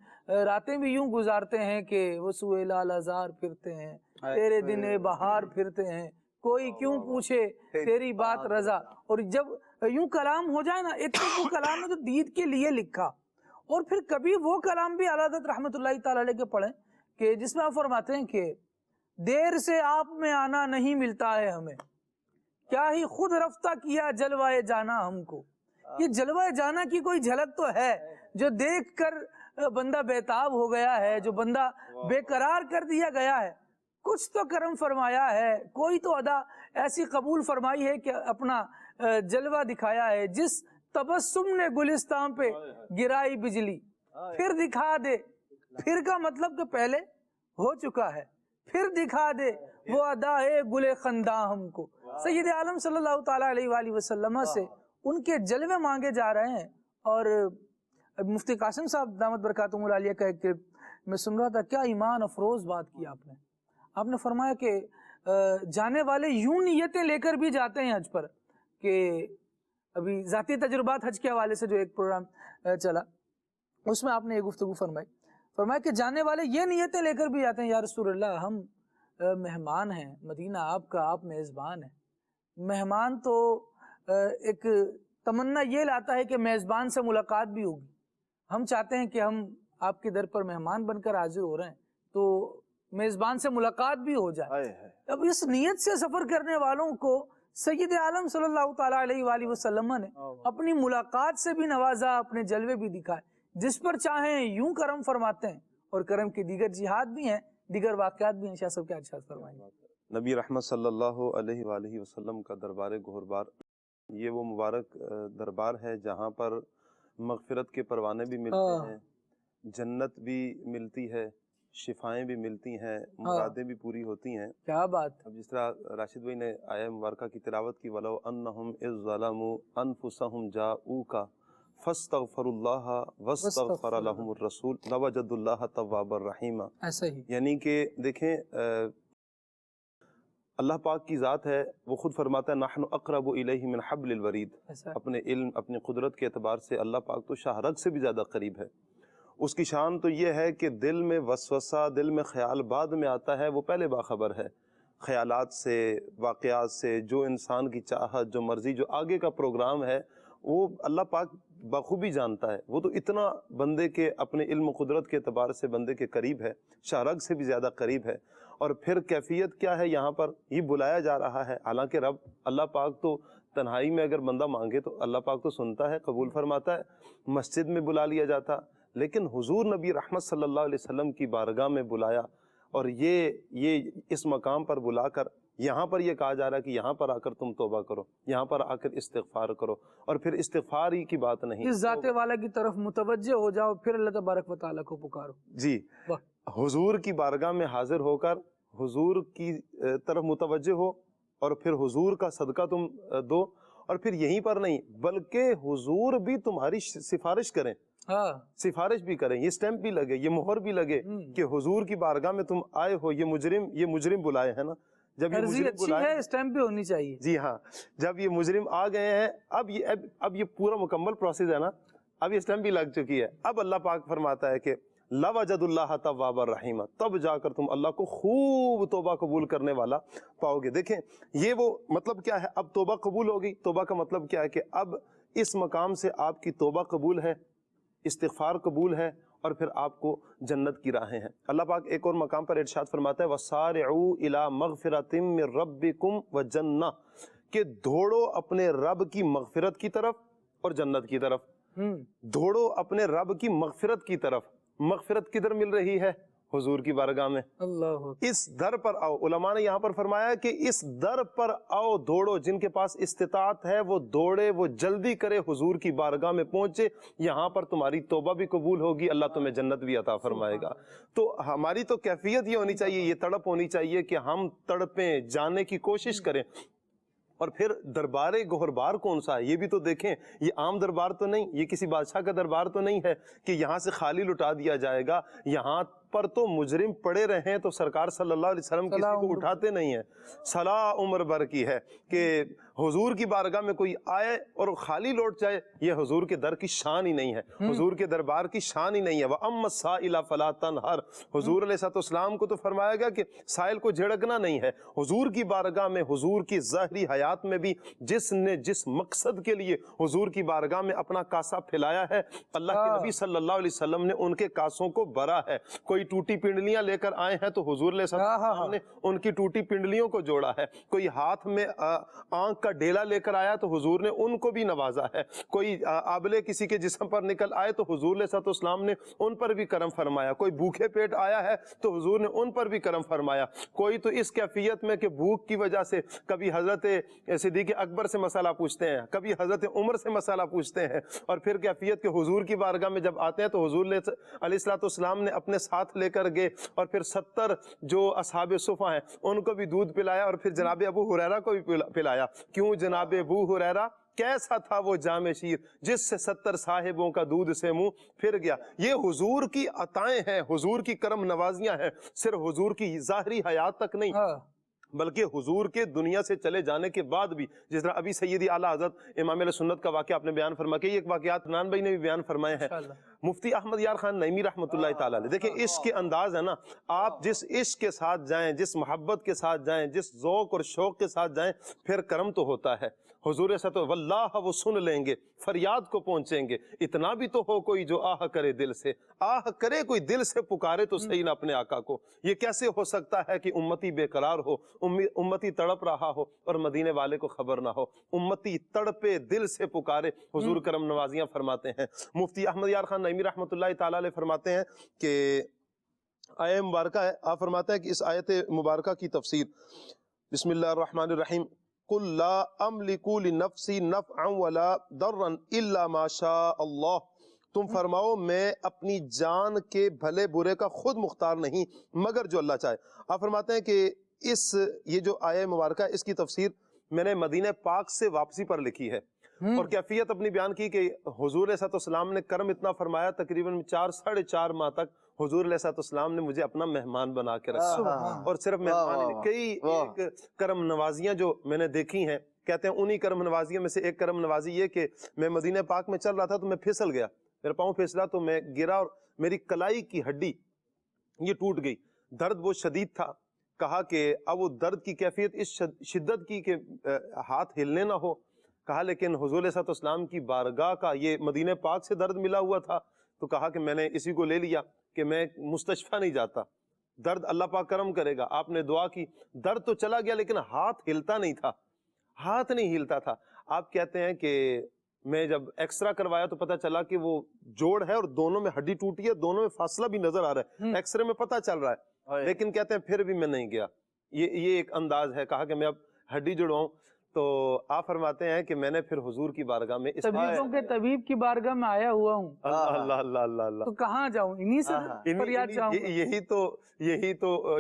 راتیں بھی یوں گزارتے ہیں کہ وہ سوئے لال ازار پھرتے ہیں، تیرے دن بہار پھرتے ہیں، کوئی کیوں پوچھے تیری بات رضا۔ اور جب یوں کلام ہو جائے نا، ایک تو وہ کلام ہے جو دید کے لیے لکھا، اور پھر کبھی وہ کلام بھی اعلیٰ حضرت رحمۃ اللہ تعالیٰ علیہ کے پڑھیں کہ جس میں آپ فرماتے ہیں کہ دیر سے آپ میں آنا نہیں ملتا ہے ہمیں، کیا ہی خود رفتہ کیا جلوہ جانا ہم کو۔ یہ جلوہ جانا کی کوئی جھلک تو ہے جو دیکھ کر بندہ بیتاب ہو گیا ہے، جو بندہ بے قرار کر دیا گیا ہے۔ کچھ تو کرم فرمایا ہے، کوئی تو ادا ایسی قبول فرمائی ہے کہ اپنا جلوہ دکھایا ہے۔ جس تبسم نے گلستان پہ گرائی بجلی، پھر دکھا دے، پھر کا مطلب کہ پہلے ہو چکا ہے، پھر دکھا دے وہ ادا ہے گل خنداں ہم کو۔ سید عالم صلی اللہ تعالیٰ علیہ وآلہ وسلم سے ان کے جلوے مانگے جا رہے ہیں۔ اور مفتی قاسم صاحب دامت برکاتہم العالیہ کا ایک میں سن رہا تھا، کیا ایمان افروز بات کی آپ نے فرمایا کہ جانے والے یوں نیتیں لے کر بھی جاتے ہیں حج پر، کہ ابھی ذاتی تجربات حج کے حوالے سے جو ایک پروگرام چلا اس میں آپ نے یہ گفتگو فرمایا کہ جانے والے یہ نیتیں لے کر بھی جاتے ہیں، یا رسول اللہ ہم مہمان ہیں مدینہ آپ کا، آپ میزبان ہیں۔ مہمان تو ایک تمنا یہ لاتا ہے کہ میزبان سے ملاقات بھی ہوگی، ہم چاہتے ہیں کہ ہم آپ کے در پر مہمان بن کر حاضر ہو رہے ہیں تو میزبان سے ملاقات بھی ہو جائے۔ اب اس نیت سے سفر کرنے والوں کو سید عالم صلی اللہ تعالیٰ علیہ وآلہ وسلم نے اپنی ملاقات سے بھی نوازا، اپنے جلوے بھی دکھائے، جس پر چاہیں یوں کرم فرماتے ہیں۔ اور کرم کے دیگر جہاد بھی ہیں، دیگر واقعات بھی ہیں، شاہ صاحب کیا ارشاد فرمائیں گے؟ نبی رحمت صلی اللہ علیہ وآلہ وسلم کا دربار گہربار، یہ وہ مبارک دربار ہے جہاں پر مغفرت کے پروانے بھی ملتے ہیں، جنت بھی ملتی ہے، شفائیں بھی ملتی ہیں، مرادیں بھی پوری ہوتی ہیں۔ کیا بات! اب جس طرح راشد بھائی نے آیہ مبارکہ کی تلاوت کی، وَلَوْ أَنَّهُمْ إِذْ ظَلَمُوا أَنفُسَهُمْ جَاءُوكَ فَاسْتَغْفَرُوا اللَّهَ وَاسْتَغْفَرَ لَهُمُ الرَّسُولُ لَوَجَدُوا اللَّهَ تَوَّابًا رَحِيمًا۔ ایسا ہی یعنی کہ دیکھیں اللہ پاک کی ذات ہے، وہ خود فرماتا ہے نحن اقرب الیہ من حبل الورید۔ اپنے علم، اپنی قدرت کے اعتبار سے اللہ پاک تو شاہ رگ سے بھی زیادہ قریب ہے۔ اس کی شان تو یہ ہے کہ دل میں وسوسہ، دل میں خیال بعد میں آتا ہے، وہ پہلے باخبر ہے خیالات سے، واقعات سے، جو انسان کی چاہت، جو مرضی، جو آگے کا پروگرام ہے وہ اللہ پاک بخوبی جانتا ہے۔ وہ تو اتنا بندے کے اپنے علم و قدرت کے اعتبار سے بندے کے قریب ہے، شاہ رگ سے بھی زیادہ قریب ہے۔ اور پھر کیفیت کیا ہے یہاں پر؟ یہ بلایا جا رہا ہے، حالانکہ رب اللہ پاک تو تنہائی میں اگر بندہ مانگے تو اللہ پاک تو سنتا ہے، قبول فرماتا ہے۔ مسجد میں بلا لیا جاتا، لیکن حضور نبی رحمت صلی اللہ علیہ وسلم کی بارگاہ میں بلایا، اور یہ اس مقام پر بلا کر یہاں پر یہ کہا جا رہا ہے کہ یہاں پر آ کر تم توبہ کرو، یہاں پر آ کر استغفار کرو۔ اور پھر استغفار ہی کی بات نہیں، اس ذات والا کی طرف متوجہ ہو جاؤ، پھر اللہ تبارک و تعالیٰ کو پکارو۔ جی، حضور کی بارگاہ میں حاضر ہو کر حضور کی طرف متوجہ ہو، اور پھر حضور کا صدقہ تم دو، اور پھر یہیں پر نہیں بلکہ حضور بھی تمہاری سفارش کریں، سفارش بھی کریں، یہ سٹیمپ بھی لگے، یہ مہر بھی لگے کہ حضور کی بارگاہ میں تم آئے ہو، یہ مجرم بلائے ہیں نا، جب یہ مجرم بلائے، سٹیمپ بھی ہونی چاہیے۔ جی ہاں، جب یہ مجرم آ گئے ہیں، اب یہ پورا مکمل پروسیس ہے نا، اب یہ سٹیمپ بھی لگ چکی ہے۔ اب اللہ پاک فرماتا ہے کہ لَوَجَدُوا اللَّهَ تَوَّابًا رَحِيمًا، تب جا کر تم اللہ کو خوب توبہ قبول کرنے والا پاؤ گے۔ دیکھیں یہ وہ مطلب کیا ہے، اب توبہ قبول ہوگی۔ توبہ کا مطلب کیا ہے کہ اب اس مقام سے آپ کی توبہ قبول ہے، استغفار قبول ہے، اور پھر آپ کو جنت کی راہیں ہیں۔ اللہ پاک ایک اور مقام پر ارشاد فرماتا ہے وَسَارِعُوا إِلَىٰ مَغْفِرَةٍ مِّن رَبِّكُمْ وَجَنَّةٍ، کہ دوڑو اپنے رب کی مغفرت کی طرف اور جنت کی طرف۔ دوڑو اپنے رب کی مغفرت کی طرف. مغفرت کدھر مل رہی ہے؟ حضور کی بارگاہ میں. اللہ اس در پر آؤ. علماء نے یہاں پر فرمایا کہ اس در پر آؤ, دوڑو. جن کے پاس استطاعت ہے وہ دوڑے, وہ جلدی کرے, حضور کی بارگاہ میں پہنچے. یہاں پر تمہاری توبہ بھی قبول ہوگی, اللہ تمہیں جنت بھی عطا فرمائے گا. تو ہماری تو کیفیت یہ ہونی چاہیے, یہ تڑپ ہونی چاہیے کہ ہم تڑپیں, جانے کی کوشش کریں. اور پھر دربار گوہربار کون سا ہے یہ بھی تو دیکھیں. یہ عام دربار تو نہیں, یہ کسی بادشاہ کا دربار تو نہیں ہے کہ یہاں سے خالی لٹا دیا جائے گا. یہاں پر تو مجرم پڑے رہیں تو سرکار صلی اللہ علیہ وسلم کسی کو اٹھاتے نہیں ہیں. صلاح عمر بھر کی ہے کہ حضور کی بارگاہ میں کوئی آئے اور خالی لوٹ جائے, یہ حضور کے در کی شان ہی نہیں ہے, حضور کے دربار کی شان ہی نہیں ہے. وَأَمَّا السَّائِلَ فَلَا تَنْهَرْ. حضور علیہ السلام کو تو فرمایا گیا کہ سائل کو جھڑکنا نہیں ہے. حضور کی بارگاہ میں, حضور کی ظاہری حیات میں بھی جس نے جس مقصد کے لیے حضور کی بارگاہ میں اپنا کاسا پھیلایا ہے, اللہ کے نبی صلی اللہ علیہ وسلم نے ان کے کاسوں کو بھرا ہے. کوئی ٹوٹی پنڈلیاں لے کر آئے ہیں تو حضور علیہ السلام نے ان کی ٹوٹی پنڈلیوں کو جوڑا ہے. کوئی ہاتھ میں آنکھ کا ڈیلا لے کر آیا تو حضور نے ان کو بھی نوازا ہے. کوئی آبلے کسی کے جسم پر نکل آئے تو حضور علیہ السلام نے ان پر بھی کرم فرمایا. کوئی بھوکے پیٹ آیا ہے تو حضور نے ان پر بھی کرم فرمایا. کوئی تو اس کیفیت میں کہ بھوک کی وجہ سے کبھی حضرت صدیق اکبر سے مسئلہ پوچھتے ہیں, کبھی حضرت عمر سے مسئلہ پوچھتے ہیں, اور پھر کیفیت کہ حضور کی بارگاہ میں جب آتے ہیں تو حضور علیہ السلام نے اپنے ساتھ لے کر گئے اور پھر 70 جو اصحاب صفہ ہیں ان کو بھی دودھ پلایا, اور پھر جناب ابو ہریرہ کو بھی پلایا. کیوں جناب ابو ہریرہ کیسا تھا وہ جام شیر جس سے 70 صاحبوں کا دودھ سے منہ پھر گیا. یہ حضور کی عطائیں ہیں, حضور کی کرم نوازیاں ہیں, صرف حضور کی ظاہری حیات تک نہیں بلکہ حضور کے دنیا سے چلے جانے کے بعد بھی. جس طرح ابھی سیدی اعلیٰ حضرت امام علیہ سنت کا واقعہ آپ نے بیان فرما کے, یہ ایک واقعات نان بھائی نے بھی بیان فرمائے ہیں. مفتی احمد یار خان نعیمی رحمۃ اللہ تعالیٰ علیہ, دیکھیں عشق کے انداز ہے نا, آپ جس عشق کے ساتھ جائیں, جس محبت کے ساتھ جائیں, جس ذوق اور شوق کے ساتھ جائیں, پھر کرم تو ہوتا ہے. حضور ایسا تو واللہ وہ سن لیں گے, فریاد کو پہنچیں گے. اتنا بھی تو ہو کوئی جو آہ کرے دل سے, آہ کرے کوئی دل سے پکارے تو صحیح نہ اپنے آقا کو. یہ کیسے ہو سکتا ہے کہ امتی بے قرار ہو, امتی تڑپ رہا ہو اور مدینے والے کو خبر نہ ہو. امتی تڑپے دل سے پکارے, حضور کرم نوازیاں فرماتے ہیں. مفتی احمد یار خان نعیمی رحمۃ اللہ تعالیٰ علیہ فرماتے ہیں کہ آیہ مبارکہ ہے, آپ فرماتے ہیں کہ اس آیت مبارکہ کی تفسیر, بسم اللہ الرحمن الرحیم, قُلْ لَا أَمْلِكُ لِنَفْسِي نَفْعًا وَلَا ضَرًّا إِلَّا مَا شَاءَ اللَّهُ. تم فرماؤ میں اپنی جان کے بھلے برے کا خود مختار نہیں مگر جو اللہ چاہے. آپ فرماتے ہیں کہ یہ جو آیہ مبارکہ اس کی تفسیر میں نے مدینہ پاک سے واپسی پر لکھی ہے, اور کیفیت اپنی بیان کی کہ حضور علیہ السلام نے کرم اتنا فرمایا, تقریباً 4.5 ماہ تک حضور علیہ السلام نے مجھے اپنا مہمان بنا کے رکھا. اور صرف مہمان ہی نہیں, کئی ایک کرم نوازیاں جو میں نے دیکھی ہیں, کہتے ہیں انہی کرم نوازیوں میں سے ایک کرم نوازی یہ کہ میں مدینہ پاک میں چل رہا تھا تو میں پھسل گیا, میرا پاؤں پھسلا تو میں گرا اور میری کلائی کی ہڈی یہ ٹوٹ گئی. درد بہت شدید تھا. کہا کہ اب وہ درد کی کیفیت اس شدت کی کہ ہاتھ ہلنے نہ ہو. کہا لیکن حضور علیہ السلام کی بارگاہ کا, یہ مدینہ پاک سے درد ملا ہوا تھا, تو کہا کہ میں نے اسی کو لے لیا کہ میں مستشفیٰ نہیں جاتا, درد اللہ پاک کرم کرے گا. آپ نے دعا کی, درد تو چلا گیا لیکن ہاتھ ہلتا نہیں تھا, ہاتھ نہیں ہلتا تھا. آپ کہتے ہیں کہ میں جب ایکسرا کروایا تو پتہ چلا کہ وہ جوڑ ہے اور دونوں میں ہڈی ٹوٹی ہے, دونوں میں فاصلہ بھی نظر آ رہا ہے, ایکسرے میں پتہ چل رہا ہے, لیکن کہتے ہیں پھر بھی میں نہیں گیا. یہ ایک انداز ہے. کہا کہ میں اب ہڈی جڑواؤں, تو آپ فرماتے ہیں کہ میں نے پھر حضور کی بارگاہ میں طبیبوں کے طبیب کی بارگاہ میں آیا ہوا ہوں, اللہ اللہ اللہ اللہ, تو کہاں جاؤں, انہی سے فریاد چاہوں.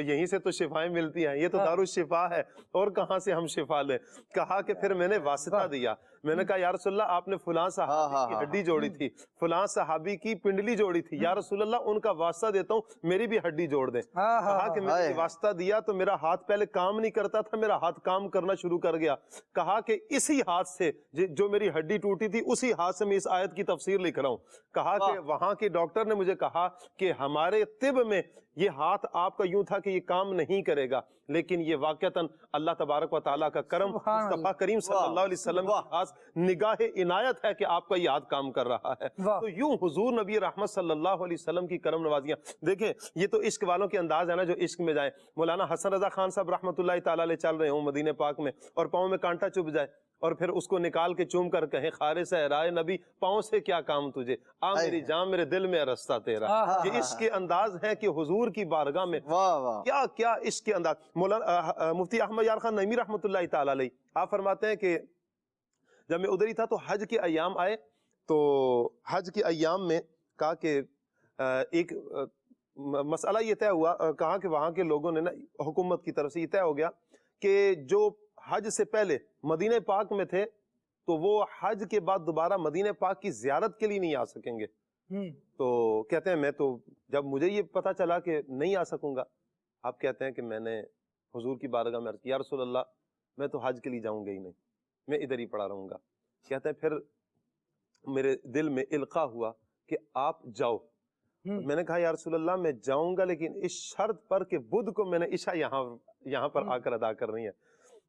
یہی سے تو شفائیں ملتی ہیں, یہ تو دارالشفا ہے, اور کہاں سے ہم شفا لیں. کہا کہ پھر میں نے واسطہ دیا, میں نے کہا یا رسول اللہ آپ نے فلاں صحابی کی ہڈی جوڑی تھی, فلاں صحابی کی پنڈلی جوڑی تھی, یا رسول اللہ ان کا واسطہ دیتا ہوں, میری بھی ہڈی جوڑ دیں. کہا کہ میں نے واسطہ دیا تو میرا ہاتھ پہلے کام نہیں کرتا تھا, میرا ہاتھ کام کرنا شروع کر گیا. کہا کہ اسی ہاتھ سے جو میری ہڈی ٹوٹی تھی اسی ہاتھ سے میں اس آیت کی تفسیر لکھ رہا ہوں. کہا کہ وہاں کے ڈاکٹر نے مجھے کہا کہ ہمارے طب میں یہ ہاتھ آپ کا یوں تھا کہ یہ کام نہیں کرے گا, لیکن یہ واقعتاً اللہ تبارک و تعالیٰ کا کرم, مصطفیٰ کریم صلی اللہ علیہ وسلم کی خاص نگاہ عنایت ہے کہ آپ کا یہ ہاتھ کام کر رہا ہے. تو یوں حضور نبی رحمت صلی اللہ علیہ وسلم کی کرم نوازیاں دیکھیں. یہ تو عشق والوں کے انداز ہے نا جو عشق میں جائیں. مولانا حسن رضا خان صاحب رحمۃ اللہ تعالیٰ علیہ چل رہے ہوں مدینہ پاک میں اور پاؤں میں کانٹا چبھ جائے, اور پھر اس کو نکال کے چوم کر کہیں خارس ہے رائے نبی پاؤں سے کیا کام تجھے، آ میری جان میرے دل میں رستہ تیرا. یہ عشق کے انداز ہے کہ حضور کی بارگاہ میں کیا کیا عشق کے انداز. مولانا مفتی احمد یار خان نعیمی رحمۃ اللہ تعالی علیہ آپ فرماتے ہیں کہ جب میں ادھر ہی تھا تو حج کے ایام آئے، تو حج کے ایام میں کہا کہ ایک مسئلہ یہ طے ہوا، کہا کہ وہاں کے لوگوں نے نا حکومت کی طرف سے یہ طے ہو گیا کہ جو حج سے پہلے مدینہ پاک میں تھے تو وہ حج کے بعد دوبارہ مدینہ پاک کی زیارت کے لیے نہیں آ سکیں گے. تو کہتے ہیں میں تو جب مجھے یہ پتا چلا کہ نہیں آ سکوں گا، آپ کہتے ہیں کہ میں نے حضور کی بارگاہ میں عرض کیا، یا رسول اللہ میں تو حج کے لیے جاؤں گا ہی نہیں، میں ادھر ہی پڑا رہوں گا. کہتے ہیں پھر میرے دل میں القاء ہوا کہ آپ جاؤ. میں نے کہا یا رسول اللہ میں جاؤں گا لیکن اس شرط پر کہ بدھ کو میں نے عشاء یہاں پر آ کر ادا کرنی ہے.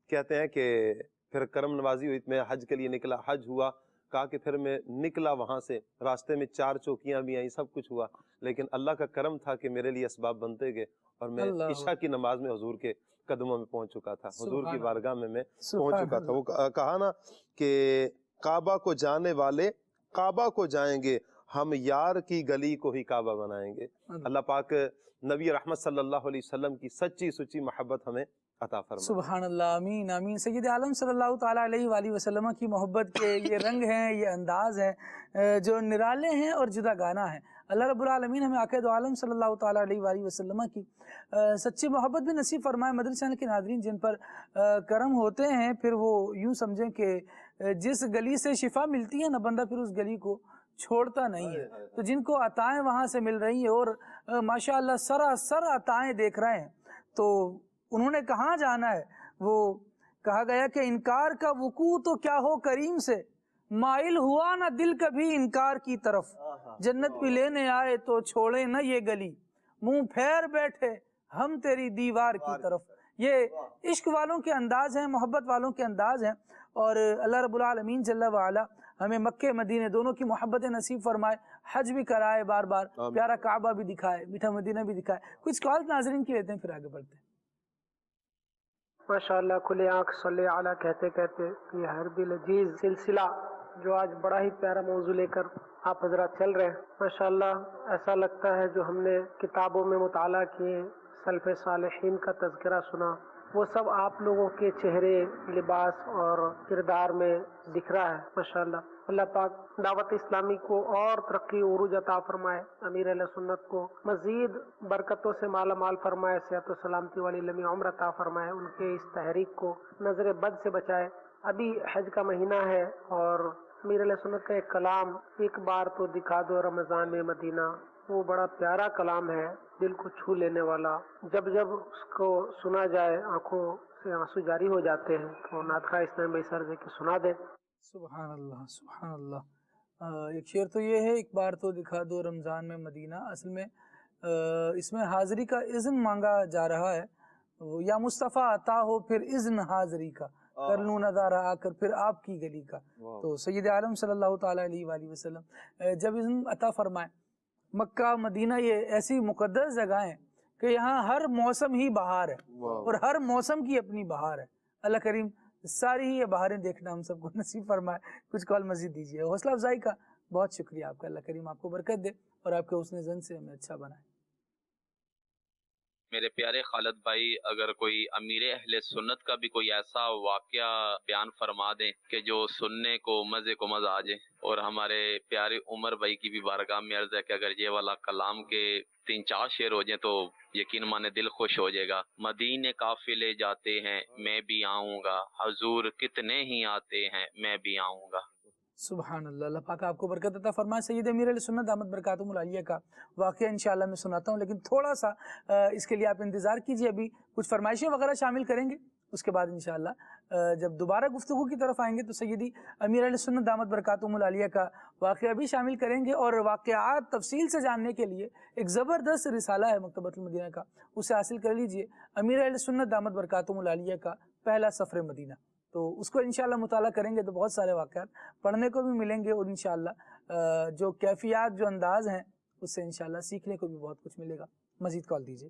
کہتے ہیں کہ پھر کرم نوازی ہوئی، میں حج کے لیے نکلا، حج ہوا. کہا کہ پھر میں نکلا وہاں سے، راستے میں 4 چوکیاں بھی آئیں، سب کچھ ہوا، لیکن اللہ کا کرم تھا کہ میرے لیے اسباب بنتے گئے اور میں عشاء کی نماز میں حضور کے قدموں میں پہنچ چکا تھا، حضور کی بارگاہ میں پہنچ چکا تھا. وہ کہا نا کہ کعبہ کو جانے والے کعبہ کو جائیں گے، ہم یار کی گلی کو ہی کعبہ بنائیں گے. اللہ پاک نبی رحمت صلی اللہ علیہ وسلم کی سچی سچی محبت ہمیں عطا فرمائے. سبحان اللہ، آمین آمین. سید عالم صلی اللہ تعالیٰ علیہ وآلہ وسلم کی محبت کے یہ رنگ ہیں، یہ انداز ہیں جو نرالے ہیں اور جدا گانا ہیں. اللہ رب العالمین ہمیں آقا دو عالم صلی اللہ تعالیٰ علیہ وآلہ وسلم کی سچی محبت بھی نصیب فرمائے. مدنی چینل کے ناظرین جن پر کرم ہوتے ہیں، پھر وہ یوں سمجھیں کہ جس گلی سے شفا ملتی ہے نا، بندہ پھر اس گلی کو چھوڑتا نہیں ہے. تو جن کو عطائیں وہاں سے مل رہی ہیں اور ماشاءاللہ سراسر عطائیں دیکھ رہے ہیں، تو انہوں نے کہاں جانا ہے؟ وہ کہا گیا کہ انکار کا وقوع تو کیا ہو کریم سے، مائل ہوا نہ دل کبھی انکار کی طرف. جنت بھی لینے آئے تو چھوڑے نہ یہ گلی، منہ پھیر بیٹھے ہم تیری دیوار کی طرف. یہ عشق والوں کے انداز ہیں، محبت والوں کے انداز ہیں. اور اللہ رب العالمین جل وعلا ہمیں مکہ مدینے دونوں کی محبت نصیب فرمائے، حج بھی کرائے بار بار، پیارا کعبہ بھی دکھائے، میٹھا مدینہ بھی دکھائے. کچھ کال ناظرین کی لیتے ہیں پھر آگے بڑھتے ہیں. ماشاءاللہ کھلے آنکھ صلی علی کہتے کہتے یہ ہر دل عزیز سلسلہ جو آج بڑا ہی پیارا موضوع لے کر آپ حضرات چل رہے ہیں، ماشاءاللہ ایسا لگتا ہے جو ہم نے کتابوں میں مطالعہ کیے، سلف صالحین کا تذکرہ سنا، وہ سب آپ لوگوں کے چہرے، لباس اور کردار میں دکھ رہا ہے. ماشاءاللہ اللہ پاک دعوت اسلامی کو اور ترقی عروج عطا فرمائے، امیر اہل سنت کو مزید برکتوں سے مالا مال فرمائے، صحت و سلامتی والی لمبی عمر عطا فرمائے، ان کے اس تحریک کو نظر بد سے بچائے. ابھی حج کا مہینہ ہے اور امیر اہل سنت کا ایک کلام، ایک بار تو دکھا دو رمضان میں مدینہ، وہ بڑا پیارا کلام ہے، دل کو چھو لینے والا. جب جب اس کو سنا جائے آنکھوں سے آنسو جاری ہو جاتے ہیں. تو نعت خواہ اسلام بھائی سر دے کے سنا دیں. سبحان اللہ سبحان اللہ. ایک شعر تو یہ ہے، ایک بار تو دکھا دو رمضان میں مدینہ. اصل میں اس میں حاضری کا اذن مانگا جا رہا ہے. یا مصطفیٰ عطا ہو پھر اذن حاضری کا، کر لوں نظارہ آ کر پھر آپ کی گلی کا. تو سید عالم صلی اللہ تعالیٰ علیہ وآلہ وسلم جب اذن عطا فرمائے، مکہ مدینہ یہ ایسی مقدس جگہ ہیں کہ یہاں ہر موسم ہی بہار ہے اور ہر موسم کی اپنی بہار ہے. اللہ کریم ساری ہی یہ بہاریں دیکھنا ہم سب کو نصیب فرمائے. کچھ کال مزید دیجیے. حوصلہ افزائی کا بہت شکریہ آپ کا. اللہ کریم آپ کو برکت دے اور آپ کے حسن ظن سے ہمیں اچھا بنائے. میرے پیارے خالد بھائی، اگر کوئی امیر اہل سنت کا بھی کوئی ایسا واقعہ بیان فرما دیں کہ جو سننے کو مزے آ جائے، اور ہمارے پیارے عمر بھائی کی بھی بارگاہ میں عرض ہے کہ اگر یہ والا کلام کے 3-4 شعر ہو جائیں تو یقین مانے دل خوش ہو جائے گا. مدینے قافلے جاتے ہیں میں بھی آؤں گا، حضور کتنے ہی آتے ہیں میں بھی آؤں گا. سبحان اللہ. اللہ پاک آپ کو برکت عطا فرمائے. سید امیر علیہ سنت دامت برکاتہم العالیہ کا واقعہ انشاءاللہ میں سناتا ہوں، لیکن تھوڑا سا اس کے لیے آپ انتظار کیجئے. ابھی کچھ فرمائشیں وغیرہ شامل کریں گے، اس کے بعد انشاءاللہ جب دوبارہ گفتگو کی طرف آئیں گے تو سیدی امیر علیہ سنت دامت برکاتہم العالیہ کا واقعہ بھی شامل کریں گے. اور واقعات تفصیل سے جاننے کے لیے ایک زبردست رسالہ ہے مکتبۃ المدینہ کا، اسے حاصل کر لیجئے. امیر علیہ سنت دامت برکاتہم العالیہ کا پہلا سفر مدینہ. تو اس کو انشاءاللہ مطالعہ کریں گے تو بہت سارے واقعات پڑھنے کو بھی ملیں گے، اور انشاءاللہ جو کیفیات، جو انداز ہیں، اس سے انشاءاللہ سیکھنے کو بھی بہت کچھ ملے گا. مزید کال دیجیے.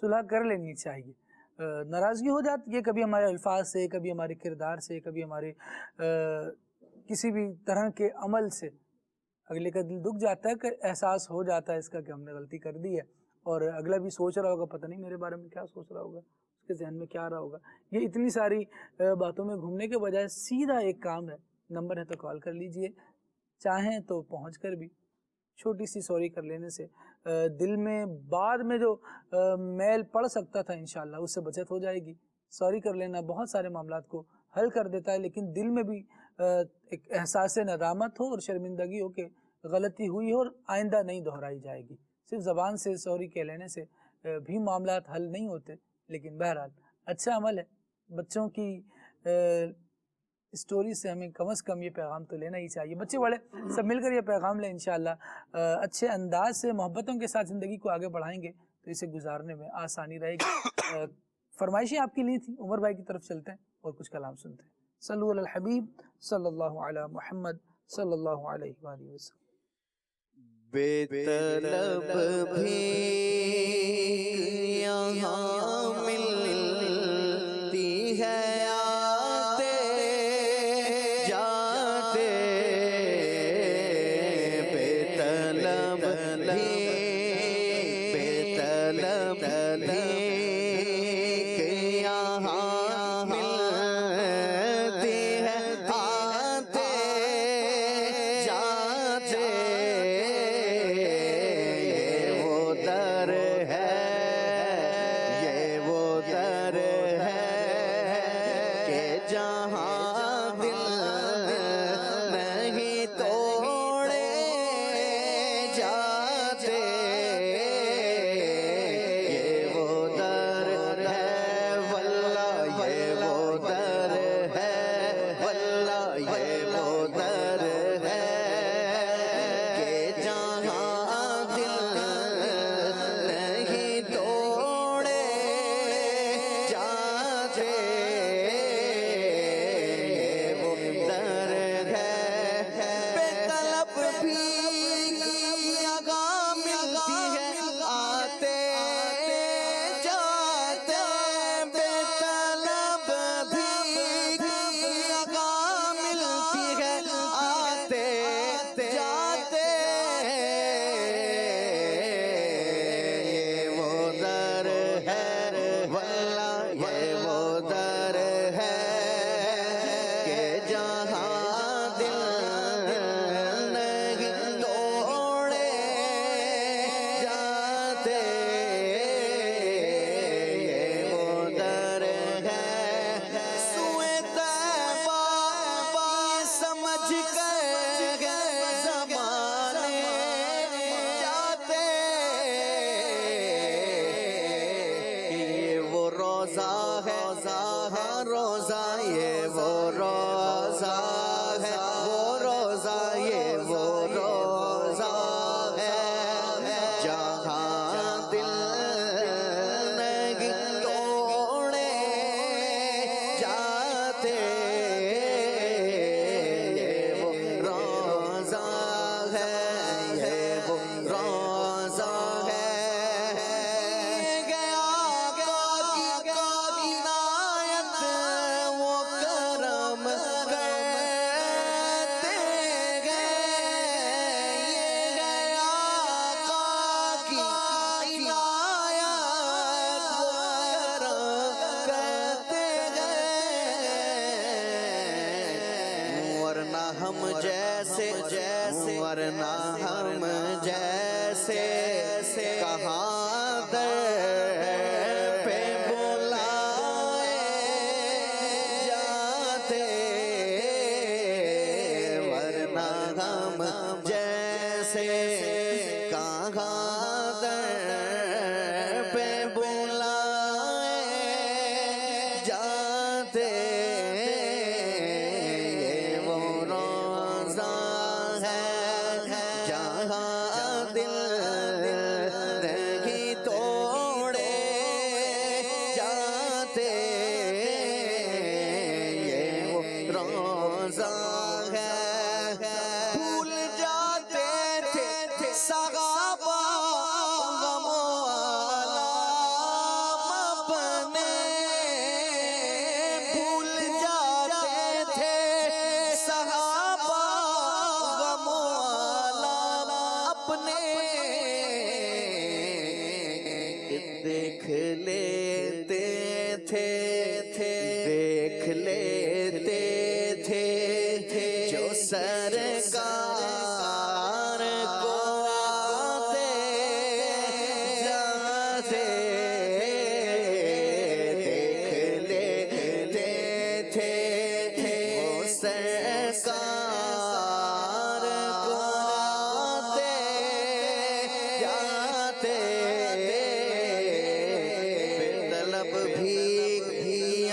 صلح کر لینی چاہیے. ناراضگی ہو جاتی ہے کبھی ہمارے الفاظ سے، کبھی ہمارے کردار سے، کبھی ہمارے کسی بھی طرح کے عمل سے اگلے کا دل دکھ جاتا ہے، کہ احساس ہو جاتا ہے اس کا کہ ہم نے غلطی کر دی ہے، اور اگلا بھی سوچ رہا ہوگا پتہ نہیں میرے بارے میں کیا سوچ رہا ہوگا، اس کے ذہن میں کیا آ رہا ہوگا. یہ اتنی ساری باتوں میں گھومنے کے بجائے سیدھا ایک کام ہے، نمبر ہے تو کال کر لیجئے، چاہیں تو پہنچ کر بھی چھوٹی سی سوری کر لینے سے دل میں بعد میں جو میل پڑ سکتا تھا انشاءاللہ اس سے بچت ہو جائے گی. سوری کر لینا بہت سارے معاملات کو حل کر دیتا ہے، لیکن دل میں بھی ایک احساس ندامت ہو اور شرمندگی ہو کہ غلطی ہوئی ہو اور آئندہ نہیں دہرائی جائے گی. صرف زبان سے سوری کہہ لینے سے بھی معاملات حل نہیں ہوتے، لیکن بہرحال اچھا عمل ہے. بچوں کی اسٹوری سے ہمیں کم از کم یہ پیغام تو لینا ہی چاہیے. بچے بڑے سب مل کر یہ پیغام لیں انشاءاللہ، اچھے انداز سے محبتوں کے ساتھ زندگی کو آگے بڑھائیں گے تو اسے گزارنے میں آسانی رہے گی. فرمائشیں آپ کی لی تھی، عمر بھائی کی طرف چلتے ہیں اور کچھ کلام سنتے ہیں. صلو علی الحبیب صلی اللہ علی محمد صلی اللہ علیہ وآلہ وسلم. بے طلب بھی یہاں ملتی ہے، آتے جاتے بے طلب بھی، بے طلب بھی یہاں ملتی ہے، آتے جاتے ورنہ ہم جیسے کہاں در پہ بلائے جاتے، ورنہ ہم جیسے کہاں در پہ بلائے جاتے،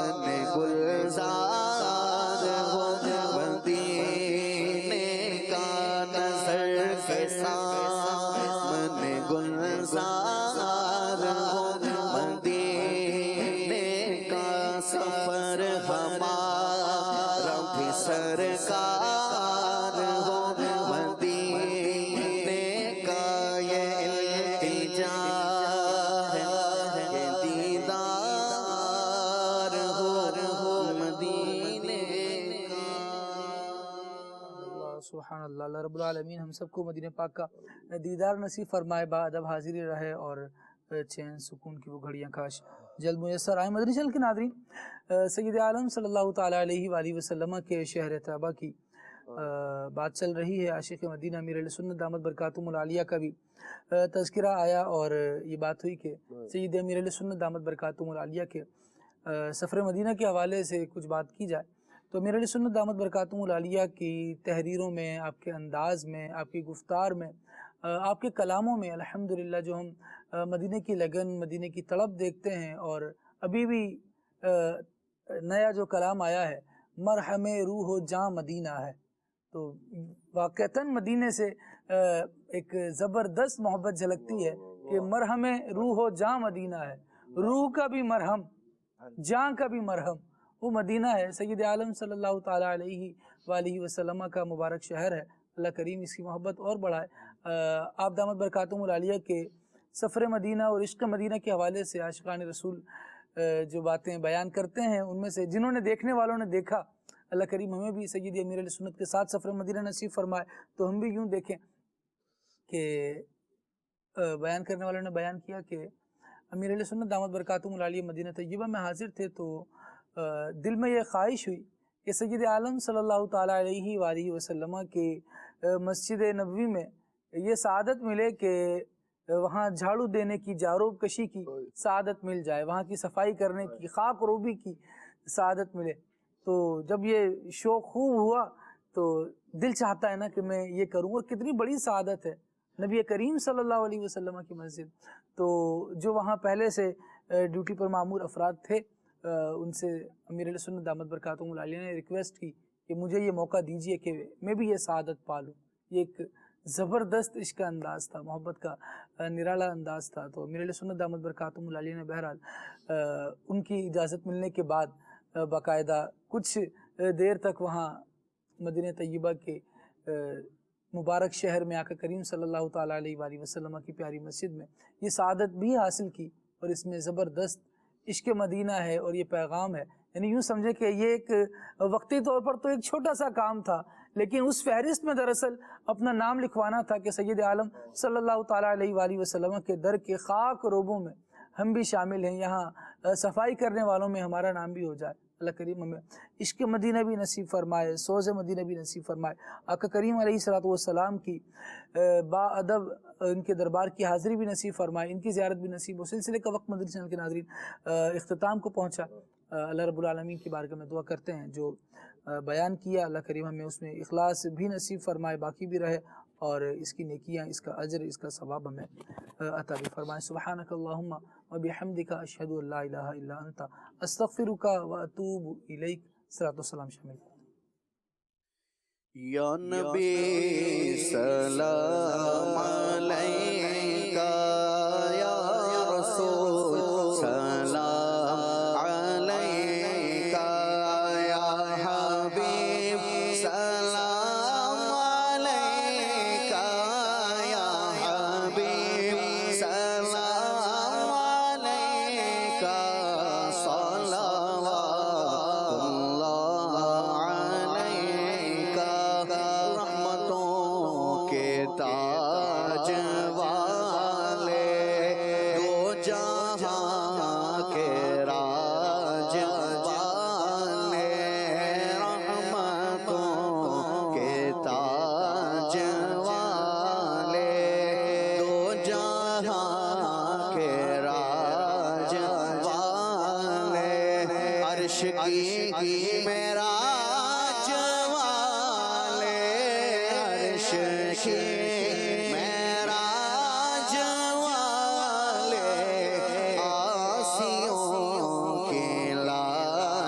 من گلزار ہو مدینے کا نظر کے سامنے گلزار ہو مدینے کا سفر ہمارا بھی سرکار ہو مدینے کا یہ التجا ہے کہ دیدار ہو مدینے کا۔ اللہ سبحان اللہ، اللہ رب العالمین ہم سب کو مدینہ پاک کا دیدار نصیب فرمائے، بعدب حاضری رہے اور چین سکون کی وہ گھڑیاں کاش جلد میسر آئیں۔ مدنی چینل کے ناظرین، سید عالم صلی اللہ تعالیٰ علیہ وآلہ وسلم کے شہر طیبہ کی بات چل رہی ہے۔ عاشق مدینہ امیر اہل سنت دامت برکاتہم العالیہ کا بھی تذکرہ آیا، اور یہ بات ہوئی کہ سید امیر اہل سنت دامت برکاتہم العالیہ کے سفر مدینہ کے حوالے سے کچھ بات کی جائے تو امیر اہل سنت دامت برکاتہم العالیہ کی تحریروں میں، آپ کے انداز میں، آپ کی گفتار میں، آپ کے کلاموں میں الحمدللہ جو ہم مدینہ کی لگن، مدینہ کی تڑپ دیکھتے ہیں، اور ابھی بھی نیا جو کلام آیا ہے مرہم روح و جاں مدینہ ہے، تو واقعتاً مدینہ سے ایک زبردست محبت جھلکتی ہے کہ مرہم روح و جاں مدینہ ہے، روح کا بھی مرہم، جاں کا بھی مرہم وہ مدینہ ہے۔ سید عالم صلی اللہ تعالیٰ علیہ وآلہ وسلم کا مبارک شہر ہے، اللہ کریم اس کی محبت اور بڑھائے۔ آپ دامت برکاتہم العالیہ کے سفر مدینہ اور عشق مدینہ کے حوالے سے عاشقان رسول جو باتیں بیان کرتے ہیں، ان میں سے جنہوں نے دیکھنے والوں نے دیکھا، اللہ کریم ہمیں بھی سید امیر علیہ سنت کے ساتھ سفر مدینہ نصیب فرمائے، تو ہم بھی یوں دیکھیں کہ بیان کرنے والوں نے بیان کیا کہ امیر علیہ سنت دامت برکاتہم العالیہ مدینہ طیبہ میں حاضر تھے، تو دل میں یہ خواہش ہوئی کہ سید عالم صلی اللہ تعالیٰ علیہ وآلہ وسلم کے مسجد نبوی میں یہ سعادت ملے کہ وہاں جھاڑو دینے کی، جاروب کشی کی سعادت مل جائے، وہاں کی صفائی کرنے کی، خاک روبی کی سعادت ملے۔ تو جب یہ شوق خوب ہوا تو دل چاہتا ہے نا کہ میں یہ کروں، اور کتنی بڑی سعادت ہے، نبی کریم صلی اللہ علیہ وسلم کی مسجد۔ تو جو وہاں پہلے سے ڈیوٹی پر معمور افراد تھے، ان سے امیر علیہ سنت دامت برکاتہم العالیہ نے ریکویسٹ کی کہ مجھے یہ موقع دیجیے کہ میں بھی یہ سعادت پالوں۔ یہ ایک زبردست عشق کا انداز تھا، محبت کا نرالا انداز تھا۔ تو امیر علیہ سنت دامت برکاتہم العالیہ نے بہرحال ان کی اجازت ملنے کے بعد باقاعدہ کچھ دیر تک وہاں مدینہ طیبہ کے مبارک شہر میں آقا کریم صلی اللہ تعالیٰ علیہ وآلہ وسلم کی پیاری مسجد میں یہ سعادت بھی حاصل کی، اور اس میں زبردست عشق مدینہ ہے اور یہ پیغام ہے۔ یعنی یوں سمجھے کہ یہ ایک وقتی طور پر تو ایک چھوٹا سا کام تھا، لیکن اس فہرست میں دراصل اپنا نام لکھوانا تھا کہ سید عالم صلی اللہ تعالیٰ علیہ وآلہ وسلم کے در کے خاک روبوں میں ہم بھی شامل ہیں، یہاں صفائی کرنے والوں میں ہمارا نام بھی ہو جائے۔ اللہ کریم ہمیں عشق مدینہ بھی نصیب فرمائے، سوز مدینہ بھی نصیب فرمائے، آقا کریم علیہ السلام کی با ادب ان کے دربار کی حاضری بھی نصیب فرمائے، ان کی زیارت بھی نصیب ہو۔ سلسلے کا وقت مدنی چینل کے ناظرین اختتام کو پہنچا۔ اللہ رب العالمین کی بارگاہ میں دعا کرتے ہیں جو بیان کیا اللہ کریم ہمیں اس میں اخلاص بھی نصیب فرمائے، باقی بھی رہے، اور اس کی نیکیاں، اس کا اجر، اس کا ثواب ہمیں عطا بھی فرمائے۔ سبحانک اللہم وبحمدک اشہد ان لا الہ الا انت استغفرک واتوب الیک۔ صلاۃ والسلام شامل۔ یا نبی سلام علیکہ، یا رسول سلام علیکہ، یا حبیب سلام علیکہ، یا حبیب سلام علیکہ، صلوات اللہ علیکہ، رحمتوں کے تاج والے، دو جہاں کے راج والے، رحمتوں کے تاج والے، دو جہاں کے راج والے، عرش کی معراج والے، عرش کی معراج والے، آسیوں کی لاج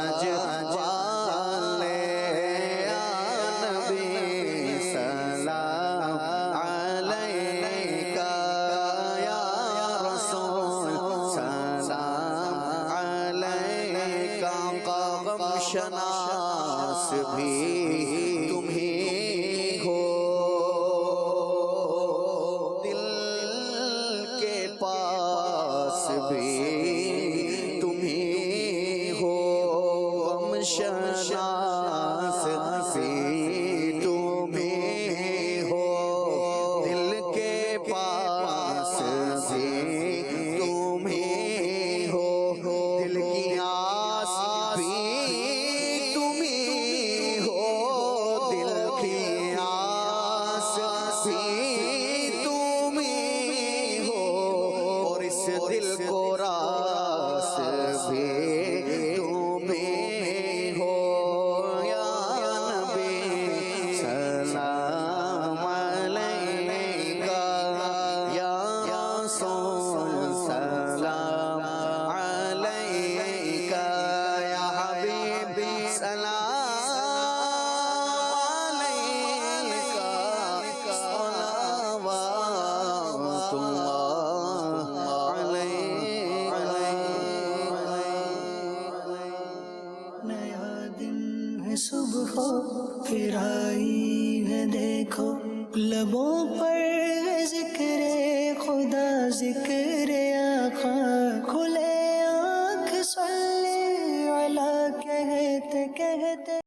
غم شناس بھی تم ہی ہو، دل کے پاس بھی تم ہی ہو، غم شناس بھی تم ہی ہو، دل کے پاس بھی تم ہی ہو، دل کی آس بھی تم ہی ہو، دل کی آس بھی تم ہی ہو، اور اس دل کو راس بھی تم ہی ہو، یا نبی سلام علیکہ، یا رسول سلام علیکہ، یا حبیبی سلام علیکہ، صلوات اللہ علیہ۔ نیا دن ہے صبح پھر آئی ہے دیکھو، لبوں پر ہے ذکر خدا ذکر آقا، کھلے آنکھ صلی علی کہتے کہتے